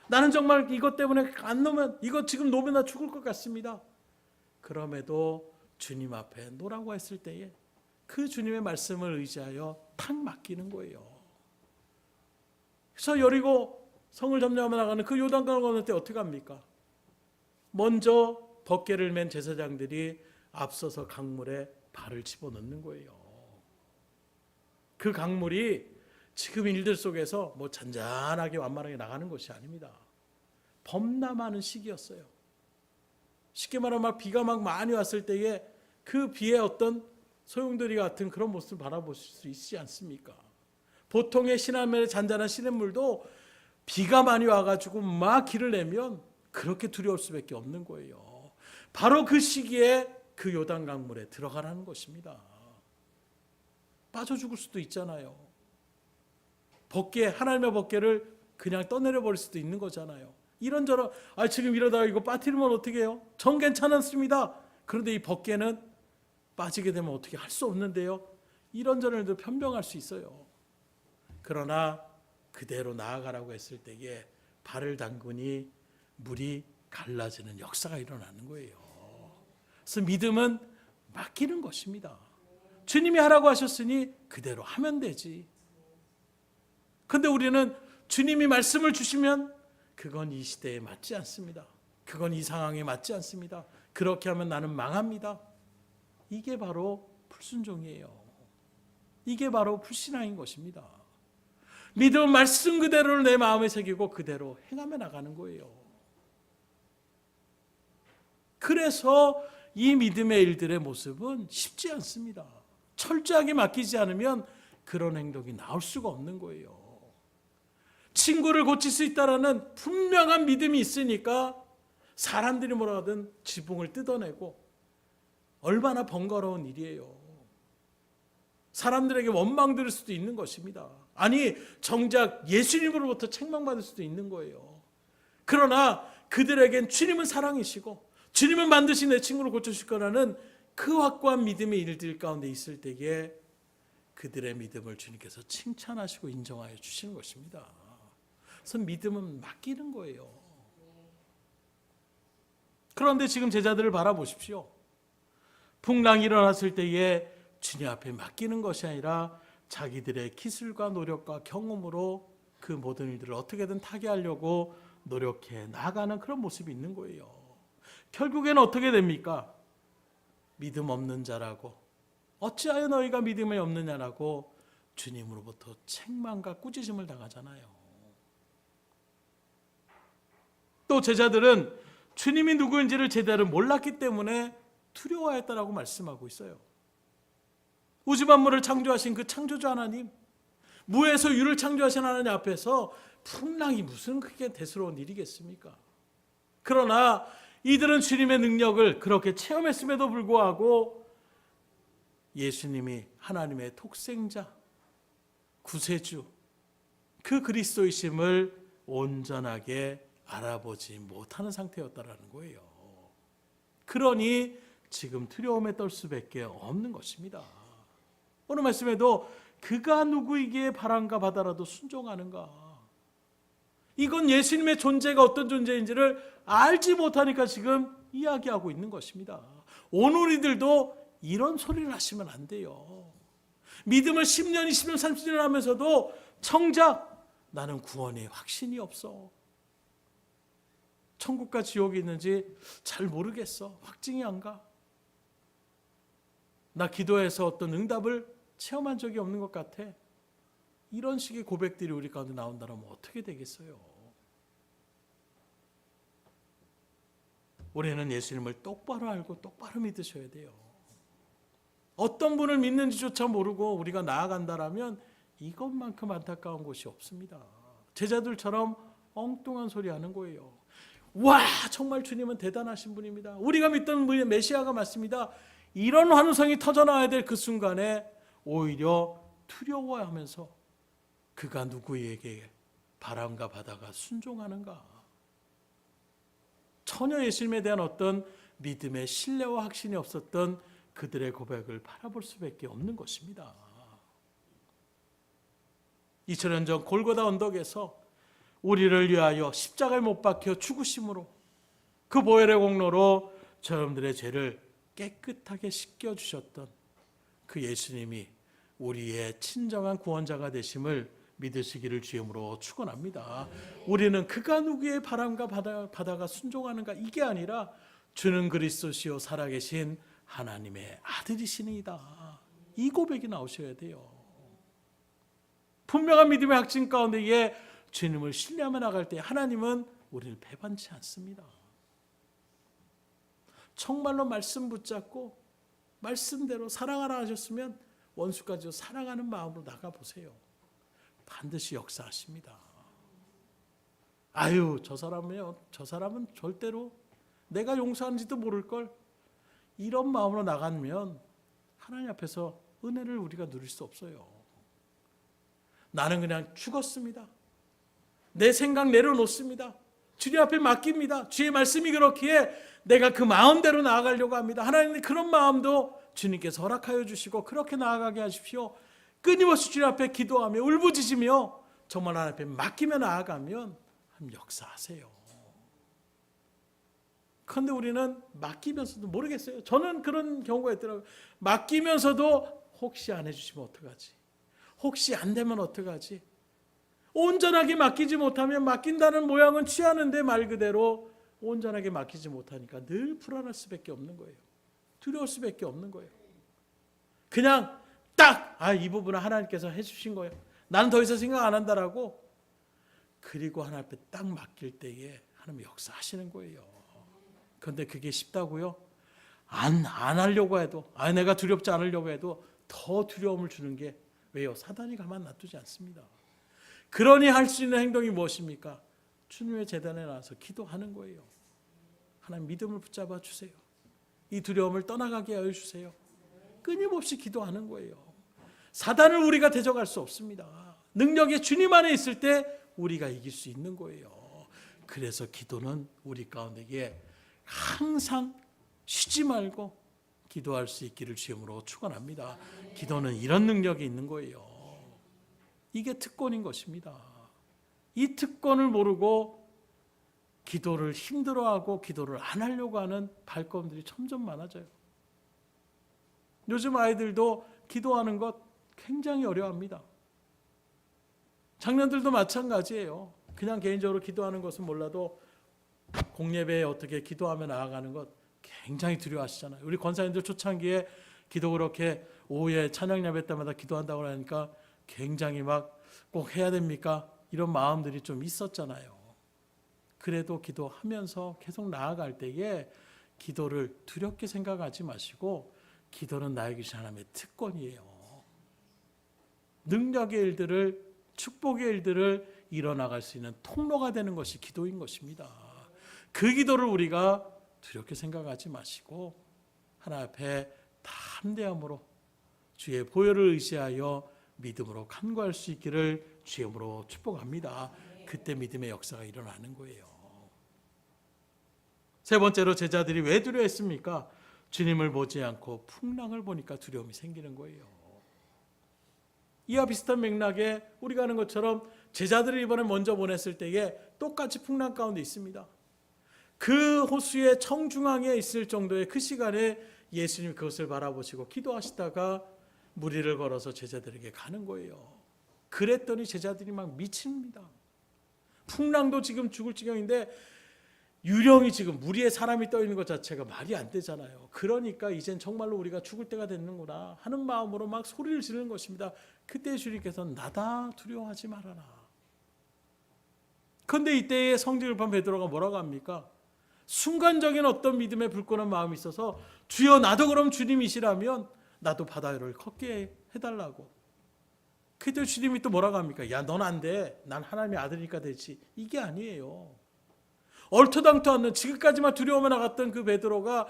나는 정말 이것 때문에 안 놓으면, 이거 지금 놓으면 나 죽을 것 같습니다. 그럼에도 주님 앞에 놓으라고 했을 때에 그 주님의 말씀을 의지하여 탁 맡기는 거예요. 그래서 여리고 성을 점령하며 나가는 그 요단강을 건널 때 어떻게 합니까? 먼저 벗개를 맨 제사장들이 앞서서 강물에 발을 집어넣는 거예요. 그 강물이 지금 일들 속에서 뭐 잔잔하게 완만하게 나가는 것이 아닙니다. 범람하는 시기였어요. 쉽게 말하면 막 비가 막 많이 왔을 때에 그 비의 어떤 소용돌이 같은 그런 모습을 바라보실 수 있지 않습니까? 보통의 시냇물의 잔잔한 시냇물도 비가 많이 와가지고 막 길을 내면 그렇게 두려울 수밖에 없는 거예요. 바로 그 시기에 그 요단 강물에 들어가라는 것입니다. 빠져 죽을 수도 있잖아요. 하나님의 법궤를 그냥 떠내려 버릴 수도 있는 거잖아요. 이런저런 지금 이러다가 이거 빠뜨리면 어떻게 해요? 전 괜찮았습니다. 그런데 이 법궤는 빠지게 되면 어떻게 할 수 없는데요. 이런저런 일도 변명할 수 있어요. 그러나 그대로 나아가라고 했을 때에 발을 담그니 물이 갈라지는 역사가 일어나는 거예요. 그래서 믿음은 맡기는 것입니다. 주님이 하라고 하셨으니 그대로 하면 되지. 근데 우리는 주님이 말씀을 주시면 그건 이 시대에 맞지 않습니다. 그건 이 상황에 맞지 않습니다. 그렇게 하면 나는 망합니다. 이게 바로 불순종이에요. 이게 바로 불신앙인 것입니다. 믿음은 말씀 그대로를 내 마음에 새기고 그대로 행하며 나가는 거예요. 그래서 이 믿음의 일들의 모습은 쉽지 않습니다. 철저하게 맡기지 않으면 그런 행동이 나올 수가 없는 거예요. 친구를 고칠 수 있다라는 분명한 믿음이 있으니까 사람들이 뭐라 하든 지붕을 뜯어내고 얼마나 번거로운 일이에요. 사람들에게 원망될 수도 있는 것입니다. 아니 정작 예수님으로부터 책망받을 수도 있는 거예요. 그러나 그들에겐 주님은 사랑이시고 주님은 반드시 내 친구를 고쳐주실 거라는 그 확고한 믿음의 일들 가운데 있을 때에 그들의 믿음을 주님께서 칭찬하시고 인정하여 주시는 것입니다. 그래서 믿음은 맡기는 거예요. 그런데 지금 제자들을 바라보십시오. 풍랑이 일어났을 때에 주님 앞에 맡기는 것이 아니라 자기들의 기술과 노력과 경험으로 그 모든 일들을 어떻게든 타개하려고 노력해 나가는 그런 모습이 있는 거예요. 결국에는 어떻게 됩니까? 믿음 없는 자라고 어찌하여 너희가 믿음이 없느냐라고 주님으로부터 책망과 꾸짖음을 당하잖아요. 또 제자들은 주님이 누구인지를 제대로 몰랐기 때문에 두려워했다라고 말씀하고 있어요. 우주 만물을 창조하신 그 창조주 하나님, 무에서 유를 창조하신 하나님 앞에서 풍랑이 무슨 그게 대수로운 일이겠습니까? 그러나 이들은 주님의 능력을 그렇게 체험했음에도 불구하고 예수님이 하나님의 독생자, 구세주, 그 그리스도이심을 온전하게 알아보지 못하는 상태였다라는 거예요. 그러니 지금 두려움에 떨 수밖에 없는 것입니다. 오늘 말씀에도 그가 누구이기에 바람과 바다라도 순종하는가? 이건 예수님의 존재가 어떤 존재인지를 알지 못하니까 지금 이야기하고 있는 것입니다. 오늘 우리들도 이런 소리를 하시면 안 돼요. 믿음을 10년, 20년, 30년 하면서도 정작 나는 구원에 확신이 없어. 천국과 지옥이 있는지 잘 모르겠어. 확증이 안 가. 나 기도해서 어떤 응답을 체험한 적이 없는 것 같아. 이런 식의 고백들이 우리 가운데 나온다면 어떻게 되겠어요? 우리는 예수님을 똑바로 알고 똑바로 믿으셔야 돼요. 어떤 분을 믿는지조차 모르고 우리가 나아간다라면 이것만큼 안타까운 곳이 없습니다. 제자들처럼 엉뚱한 소리 하는 거예요. 와, 정말 주님은 대단하신 분입니다. 우리가 믿던 메시아가 맞습니다. 이런 환호성이 터져나와야 될 그 순간에 오히려 두려워하면서 그가 누구에게 바람과 바다가 순종하는가? 전혀 예수님에 대한 어떤 믿음의 신뢰와 확신이 없었던 그들의 고백을 바라볼 수밖에 없는 것입니다. 2000년 전 골고다 언덕에서 우리를 위하여 십자가에 못 박혀 죽으심으로 그 보혈의 공로로 저놈들의 죄를 깨끗하게 씻겨주셨던 그 예수님이 우리의 친정한 구원자가 되심을 믿으시기를 주임으로 축원합니다. 우리는 그가 누구의 바람과 바다가 순종하는가 이게 아니라 주는 그리스도시요 살아계신 하나님의 아들이시니이다. 이 고백이 나오셔야 돼요. 분명한 믿음의 확신 가운데에 주님을 신뢰하며 나갈 때 하나님은 우리를 배반치 않습니다. 정말로 말씀 붙잡고 말씀대로 사랑하라 하셨으면 원수까지 사랑하는 마음으로 나가보세요. 반드시 역사하십니다. 아유, 저 사람은 절대로 내가 용서하는지도 모를걸. 이런 마음으로 나가면 하나님 앞에서 은혜를 우리가 누릴 수 없어요. 나는 그냥 죽었습니다. 내 생각 내려놓습니다. 주님 앞에 맡깁니다. 주의 말씀이 그렇기에 내가 그 마음대로 나아가려고 합니다. 하나님, 그런 마음도 주님께서 허락하여 주시고 그렇게 나아가게 하십시오. 끊임없이 주님 앞에 기도하며 울부짖으며 정말 하나님 앞에 맡기며 나아가면 하나님 역사하세요. 그런데 우리는 맡기면서도 모르겠어요. 저는 그런 경우가 있더라고요. 맡기면서도 혹시 안 해주시면 어떡하지? 혹시 안 되면 어떡하지? 온전하게 맡기지 못하면 맡긴다는 모양은 취하는데 말 그대로 온전하게 맡기지 못하니까 늘 불안할 수밖에 없는 거예요. 두려울 수밖에 없는 거예요. 그냥 딱 이 부분은 하나님께서 해주신 거예요. 나는 더 이상 생각 안 한다라고. 그리고 하나님 앞에 딱 맡길 때에 하나님 역사하시는 거예요. 그런데 그게 쉽다고요? 안 하려고 해도, 내가 두렵지 않으려고 해도 더 두려움을 주는 게 왜요? 사단이 가만 놔두지 않습니다. 그러니 할 수 있는 행동이 무엇입니까? 주님의 제단에 나와서 기도하는 거예요. 하나님 믿음을 붙잡아 주세요. 이 두려움을 떠나가게 하여 주세요. 끊임없이 기도하는 거예요. 사단을 우리가 대적할 수 없습니다. 능력이 주님 안에 있을 때 우리가 이길 수 있는 거예요. 그래서 기도는 우리 가운데에 항상 쉬지 말고 기도할 수 있기를 주님으로 축원합니다. 기도는 이런 능력이 있는 거예요. 이게 특권인 것입니다. 이 특권을 모르고 기도를 힘들어하고 기도를 안 하려고 하는 발걸음들이 점점 많아져요. 요즘 아이들도 기도하는 것 굉장히 어려워합니다. 장년들도 마찬가지예요. 그냥 개인적으로 기도하는 것은 몰라도 공예배에 어떻게 기도하며 나아가는 것 굉장히 두려워하시잖아요. 우리 권사님들 초창기에 기도 그렇게 오후에 찬양 예배 때마다 기도한다고 하니까 굉장히 막 꼭 해야 됩니까? 이런 마음들이 좀 있었잖아요. 그래도 기도하면서 계속 나아갈 때에 기도를 두렵게 생각하지 마시고 기도는 나에게 주신 하나님의 특권이에요. 능력의 일들을, 축복의 일들을 이뤄나갈 수 있는 통로가 되는 것이 기도인 것입니다. 그 기도를 우리가 두렵게 생각하지 마시고 하나님 앞에 담대함으로 주의 보혈을 의지하여 믿음으로 간구할 수 있기를 주님으로 축복합니다. 그때 믿음의 역사가 일어나는 거예요. 세 번째로 제자들이 왜 두려워했습니까? 주님을 보지 않고 풍랑을 보니까 두려움이 생기는 거예요. 이와 비슷한 맥락에 우리가 하는 것처럼 제자들을 이번에 먼저 보냈을 때에 똑같이 풍랑 가운데 있습니다. 그 호수의 청중앙에 있을 정도의 그 시간에 예수님이 그것을 바라보시고 기도하시다가 무리를 걸어서 제자들에게 가는 거예요. 그랬더니 제자들이 막 미칩니다. 풍랑도 지금 죽을 지경인데 유령이 지금 무리에 사람이 떠 있는 것 자체가 말이 안 되잖아요. 그러니까 이젠 정말로 우리가 죽을 때가 됐는구나 하는 마음으로 막 소리를 지르는 것입니다. 그때 주님께서는 나다 두려워하지 말아라. 그런데 이때에 성질급한 베드로가 뭐라고 합니까? 순간적인 어떤 믿음의 불끈한 마음이 있어서 주여 나도 그럼 주님이시라면 나도 바다를 걷게 해달라고. 그때 주님이 또 뭐라고 합니까? 야, 넌 안 돼. 난 하나님의 아들이니까 되지. 이게 아니에요. 얼토당토 않는 지금까지만 두려움에 나갔던 그 베드로가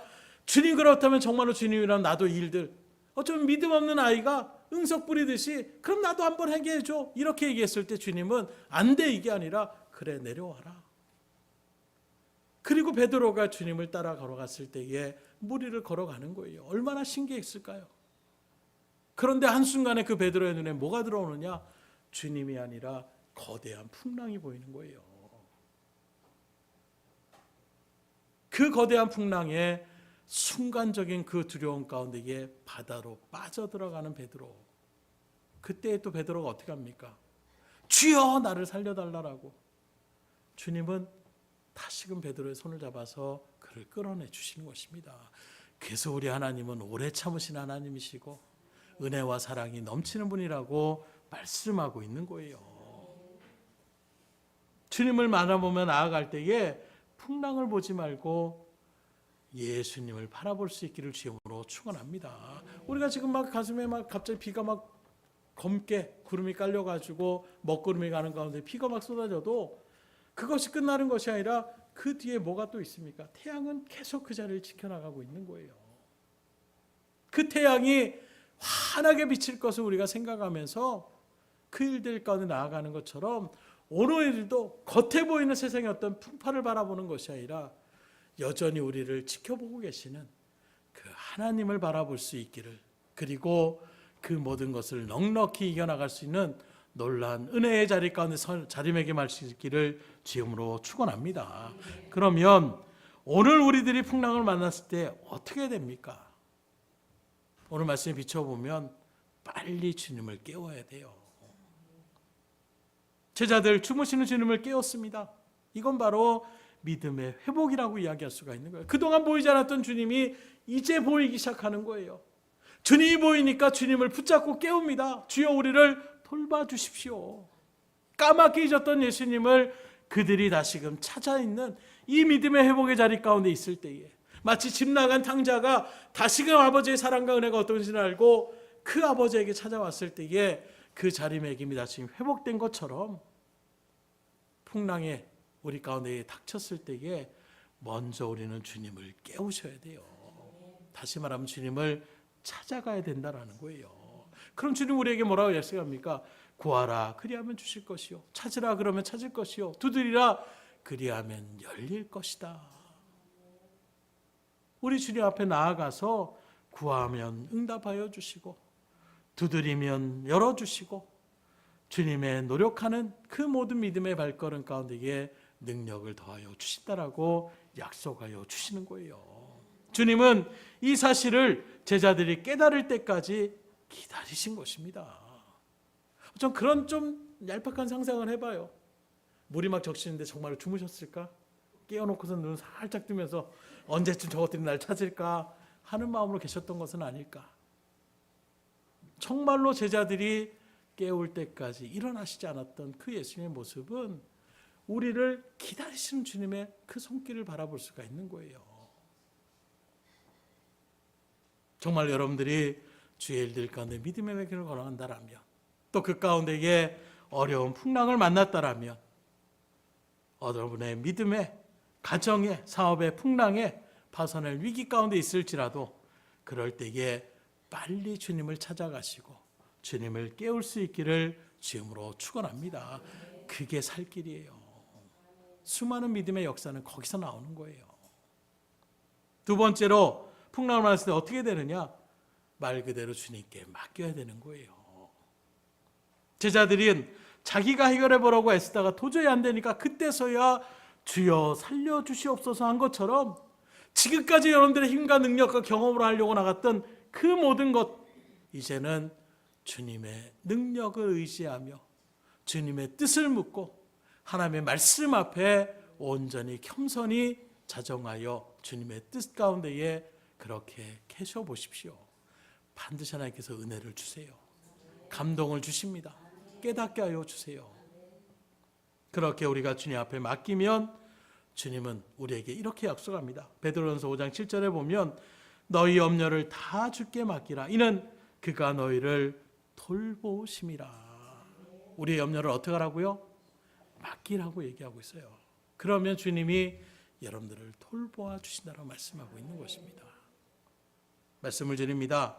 주님 그렇다면 정말로 주님이라면 나도 이 일들 어쩌면 믿음 없는 아이가 응석 부리듯이 그럼 나도 한번 하게 해줘 이렇게 얘기했을 때 주님은 안 돼 이게 아니라 그래 내려와라. 그리고 베드로가 주님을 따라 걸어갔을 때에 무리를 걸어가는 거예요. 얼마나 신기했을까요? 그런데 한순간에 그 베드로의 눈에 뭐가 들어오느냐? 주님이 아니라 거대한 풍랑이 보이는 거예요. 그 거대한 풍랑에 순간적인 그 두려움 가운데에 바다로 빠져들어가는 베드로. 그때 또 베드로가 어떻게 합니까? 주여 나를 살려달라고. 주님은 다시금 베드로의 손을 잡아서 그를 끌어내 주시는 것입니다. 그래서 우리 하나님은 오래 참으신 하나님이시고 은혜와 사랑이 넘치는 분이라고 말씀하고 있는 거예요. 주님을 만나보며 나아갈 때에 풍랑을 보지 말고 예수님을 바라볼 수 있기를 주님으로 축원합니다. 우리가 지금 막 가슴에 막 갑자기 비가 막 검게 구름이 깔려가지고 먹구름이 가는 가운데 비가 막 쏟아져도 그것이 끝나는 것이 아니라 그 뒤에 뭐가 또 있습니까? 태양은 계속 그 자리를 지켜나가고 있는 거예요. 그 태양이 환하게 비칠 것을 우리가 생각하면서 그 일들 가운데 나아가는 것처럼 오늘 일도 겉에 보이는 세상의 어떤 풍파를 바라보는 것이 아니라 여전히 우리를 지켜보고 계시는 그 하나님을 바라볼 수 있기를, 그리고 그 모든 것을 넉넉히 이겨나갈 수 있는 놀라운 은혜의 자리 가운데 자리매김할 수 있기를 주님으로 축원합니다. 그러면 오늘 우리들이 풍랑을 만났을 때 어떻게 됩니까? 오늘 말씀에 비춰보면 빨리 주님을 깨워야 돼요. 제자들 주무시는 주님을 깨웠습니다. 이건 바로 믿음의 회복이라고 이야기할 수가 있는 거예요. 그동안 보이지 않았던 주님이 이제 보이기 시작하는 거예요. 주님이 보이니까 주님을 붙잡고 깨웁니다. 주여 우리를 돌봐주십시오. 까맣게 잊었던 예수님을 그들이 다시금 찾아 있는 이 믿음의 회복의 자리 가운데 있을 때에, 마치 집 나간 탕자가 다시금 아버지의 사랑과 은혜가 어떤지를 알고 그 아버지에게 찾아왔을 때에 그 자리매김이 다시 회복된 것처럼 풍랑에 우리 가운데 닥쳤을 때에 먼저 우리는 주님을 깨우셔야 돼요. 다시 말하면 주님을 찾아가야 된다라는 거예요. 그럼 주님 우리에게 뭐라고 약속합니까? 구하라 그리하면 주실 것이요, 찾으라 그러면 찾을 것이요, 두드리라 그리하면 열릴 것이다. 우리 주님 앞에 나아가서 구하면 응답하여 주시고 두드리면 열어주시고 주님의 노력하는 그 모든 믿음의 발걸음 가운데에 능력을 더하여 주신다라고 약속하여 주시는 거예요. 주님은 이 사실을 제자들이 깨달을 때까지 기다리신 것입니다. 좀 그런 좀 얄팍한 상상을 해봐요. 물이 막 적시는데 정말 주무셨을까? 깨어놓고서 눈 살짝 뜨면서 언제쯤 저것들이 날 찾을까 하는 마음으로 계셨던 것은 아닐까? 정말로 제자들이 깨울 때까지 일어나시지 않았던 그 예수님의 모습은 우리를 기다리시는 주님의 그 손길을 바라볼 수가 있는 거예요. 정말 여러분들이 주의 일들 가운데 믿음의 길을 걸어간다라면, 또 그 가운데에 어려운 풍랑을 만났다라면, 여러분의 믿음의 가정의 사업의 풍랑에 파산할 위기 가운데 있을지라도 그럴 때에 빨리 주님을 찾아가시고 주님을 깨울 수 있기를 주님으로 축원합니다. 그게 살 길이에요. 수많은 믿음의 역사는 거기서 나오는 거예요. 두 번째로 풍랑을 만났을 때 어떻게 되느냐? 말 그대로 주님께 맡겨야 되는 거예요. 제자들은 자기가 해결해 보려고 애쓰다가 도저히 안 되니까 그때서야 주여 살려주시옵소서 한 것처럼 지금까지 여러분들의 힘과 능력과 경험으로 하려고 나갔던 그 모든 것, 이제는 주님의 능력을 의지하며 주님의 뜻을 묻고 하나님의 말씀 앞에 온전히 겸손히 자정하여 주님의 뜻 가운데에 그렇게 계셔 보십시오. 반드시 하나님께서 은혜를 주세요. 감동을 주십니다. 깨닫게 하여 주세요. 그렇게 우리가 주님 앞에 맡기면 주님은 우리에게 이렇게 약속합니다. 베드로전서 5장 7절에 보면 너희 염려를 다 주께 맡기라. 이는 그가 너희를 돌보심이라. 우리의 염려를 어떻게 하라고요? 맡기라고 얘기하고 있어요. 그러면 주님이 여러분들을 돌보아 주신다고 말씀하고 있는 것입니다. 말씀을 드립니다.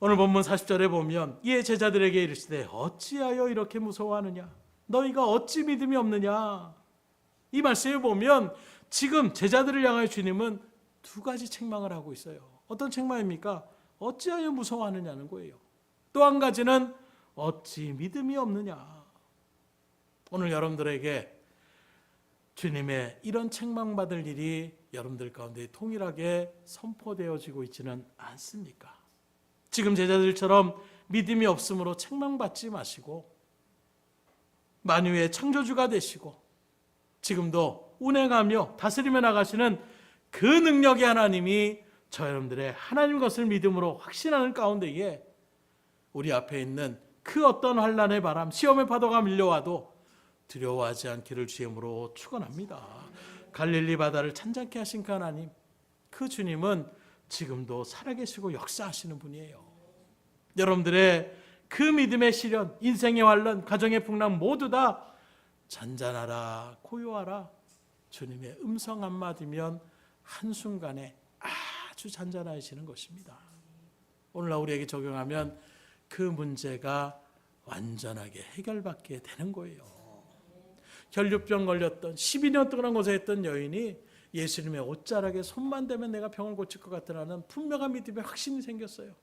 오늘 본문 40절에 보면 이에 제자들에게 이르시되 어찌하여 이렇게 무서워하느냐? 너희가 어찌 믿음이 없느냐? 이 말씀을 보면 지금 제자들을 향하여 주님은 두 가지 책망을 하고 있어요. 어떤 책망입니까? 어찌하여 무서워하느냐는 거예요. 또 한 가지는 어찌 믿음이 없느냐? 오늘 여러분들에게 주님의 이런 책망받을 일이 여러분들 가운데 통일하게 선포되어지고 있지는 않습니까? 지금 제자들처럼 믿음이 없으므로 책망받지 마시고 만유의 창조주가 되시고 지금도 운행하며 다스리며 나가시는 그 능력의 하나님이 저 여러분들의 하나님 것을 믿음으로 확신하는 가운데에 우리 앞에 있는 그 어떤 환난의 바람, 시험의 파도가 밀려와도 두려워하지 않기를 주님으로 축원합니다. 갈릴리 바다를 찬잔케 하신 그 하나님, 그 주님은 지금도 살아계시고 역사하시는 분이에요. 여러분들의 그 믿음의 시련, 인생의 환난, 가정의 풍랑 모두 다 잔잔하라, 고요하라. 주님의 음성 한마디면 한순간에 아주 잔잔해지는 것입니다. 오늘날 우리에게 적용하면 그 문제가 완전하게 해결받게 되는 거예요. 혈류병 걸렸던 12년 동안 고생했던 여인이 예수님의 옷자락에 손만 대면 내가 병을 고칠 것 같다는 분명한 믿음의 확신이 생겼어요.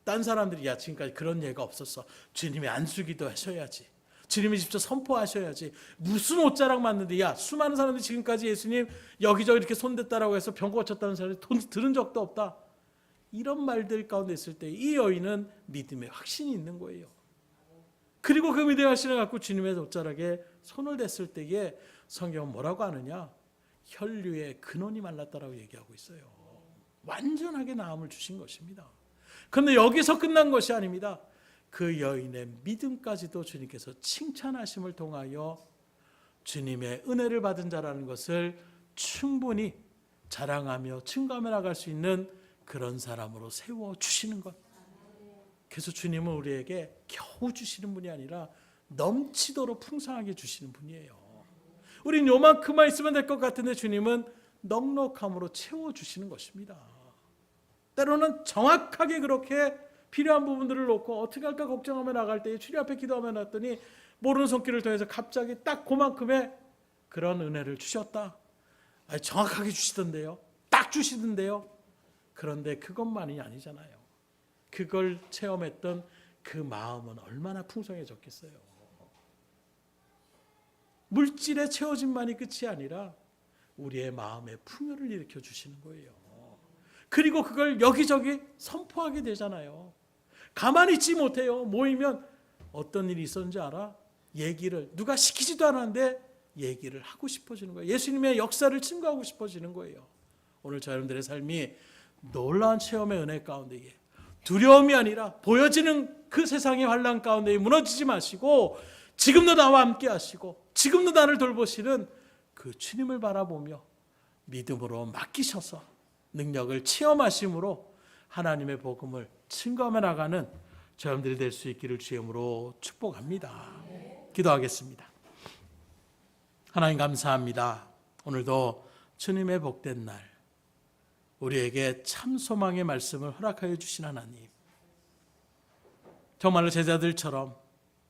딴 사람들이 야 지금까지 그런 예가 없었어. 주님이 안수기도 하셔야지. 주님이 직접 선포하셔야지. 무슨 옷자락 맞는데 야 수많은 사람들이 지금까지 예수님 여기저기 이렇게 손댔다라고 해서 병 고쳤다는 사람이 들은 적도 없다. 이런 말들 가운데 있을 때 이 여인은 믿음의 확신이 있는 거예요. 그리고 그 믿음의 확신을 갖고 주님의 옷자락에 손을 댔을 때에 성경은 뭐라고 하느냐? 혈류의 근원이 말랐다라고 얘기하고 있어요. 완전하게 나음을 주신 것입니다. 그런데 여기서 끝난 것이 아닙니다. 그 여인의 믿음까지도 주님께서 칭찬하심을 통하여 주님의 은혜를 받은 자라는 것을 충분히 자랑하며 증거하며 나갈 수 있는 그런 사람으로 세워주시는 것. 그래서 주님은 우리에게 겨우 주시는 분이 아니라 넘치도록 풍성하게 주시는 분이에요. 우린 요만큼만 있으면 될 것 같은데 주님은 넉넉함으로 채워주시는 것입니다. 때로는 정확하게 그렇게 필요한 부분들을 놓고 어떻게 할까 걱정하며 나갈 때에 주님 앞에 기도하며 나왔더니 모르는 손길을 통해서 갑자기 딱 그만큼의 그런 은혜를 주셨다. 아니, 정확하게 주시던데요. 딱 주시던데요. 그런데 그것만이 아니잖아요. 그걸 체험했던 그 마음은 얼마나 풍성해졌겠어요. 물질의 채워짐만이 끝이 아니라 우리의 마음에 풍요를 일으켜 주시는 거예요. 그리고 그걸 여기저기 선포하게 되잖아요. 가만히 있지 못해요. 모이면 어떤 일이 있었는지 알아? 얘기를 누가 시키지도 않았는데 얘기를 하고 싶어지는 거예요. 예수님의 역사를 증거하고 싶어지는 거예요. 오늘 저 여러분들의 삶이 놀라운 체험의 은혜 가운데에 두려움이 아니라 보여지는 그 세상의 환난 가운데 무너지지 마시고 지금도 나와 함께 하시고 지금도 나를 돌보시는 그 주님을 바라보며 믿음으로 맡기셔서 능력을 체험하심으로 하나님의 복음을 증거하며 나가는 저여러분들이 될 수 있기를 주의 이름으로 축복합니다. 기도하겠습니다. 하나님 감사합니다. 오늘도 주님의 복된 날 우리에게 참 소망의 말씀을 허락하여 주신 하나님, 정말로 제자들처럼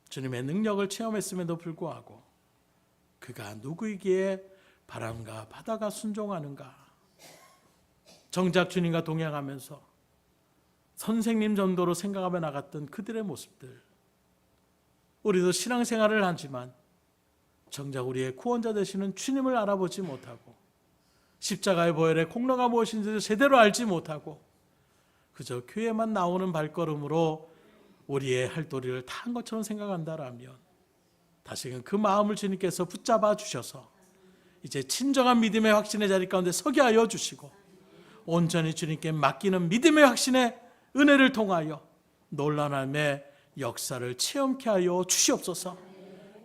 주님의 능력을 체험했음에도 불구하고 그가 누구이기에 바람과 바다가 순종하는가, 정작 주님과 동행하면서 선생님 정도로 생각하며 나갔던 그들의 모습들, 우리도 신앙생활을 하지만 정작 우리의 구원자 되시는 주님을 알아보지 못하고 십자가의 보혈의 공로가 무엇인지 제대로 알지 못하고 그저 교회만 나오는 발걸음으로 우리의 할도리를 다 한 것처럼 생각한다라면 다시금 그 마음을 주님께서 붙잡아 주셔서 이제 진정한 믿음의 확신의 자리 가운데 서게 하여 주시고 온전히 주님께 맡기는 믿음의 확신의 은혜를 통하여 놀라움의 역사를 체험케 하여 주시옵소서.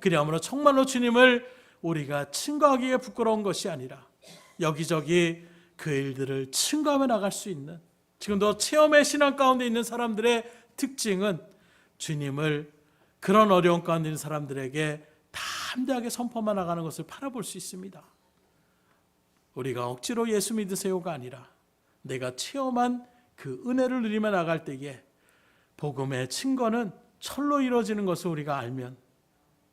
그리함으로 정말로 주님을 우리가 증거하기에 부끄러운 것이 아니라 여기저기 그 일들을 증거하며 나갈 수 있는, 지금도 체험의 신앙 가운데 있는 사람들의 특징은 주님을 그런 어려운 가운데 있는 사람들에게 담대하게 선포만 나가는 것을 바라볼 수 있습니다. 우리가 억지로 예수 믿으세요가 아니라 내가 체험한 그 은혜를 누리며 나갈 때에 복음의 증거는 철로 이루어지는 것을 우리가 알면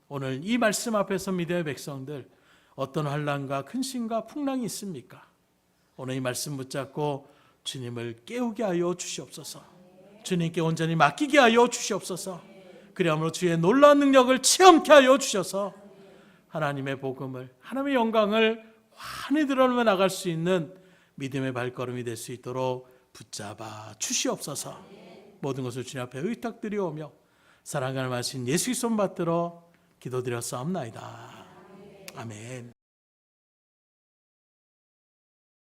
오늘 이 말씀 앞에서 믿음의 백성들 어떤 환난과 근심과 풍랑이 있습니까? 오늘 이 말씀 붙잡고 주님을 깨우게 하여 주시옵소서. 주님께 온전히 맡기게 하여 주시옵소서. 그리함으로 주의 놀라운 능력을 체험케 하여 주셔서 하나님의 복음을, 하나님의 영광을 환히 드러내며 나갈 수 있는 믿음의 발걸음이 될 수 있도록 붙잡아 주시옵소서. 모든 것을 주님 앞에 의탁드리오며 사랑을 마신 예수 그리스도 받들어 기도드렸사옵나이다. 아멘.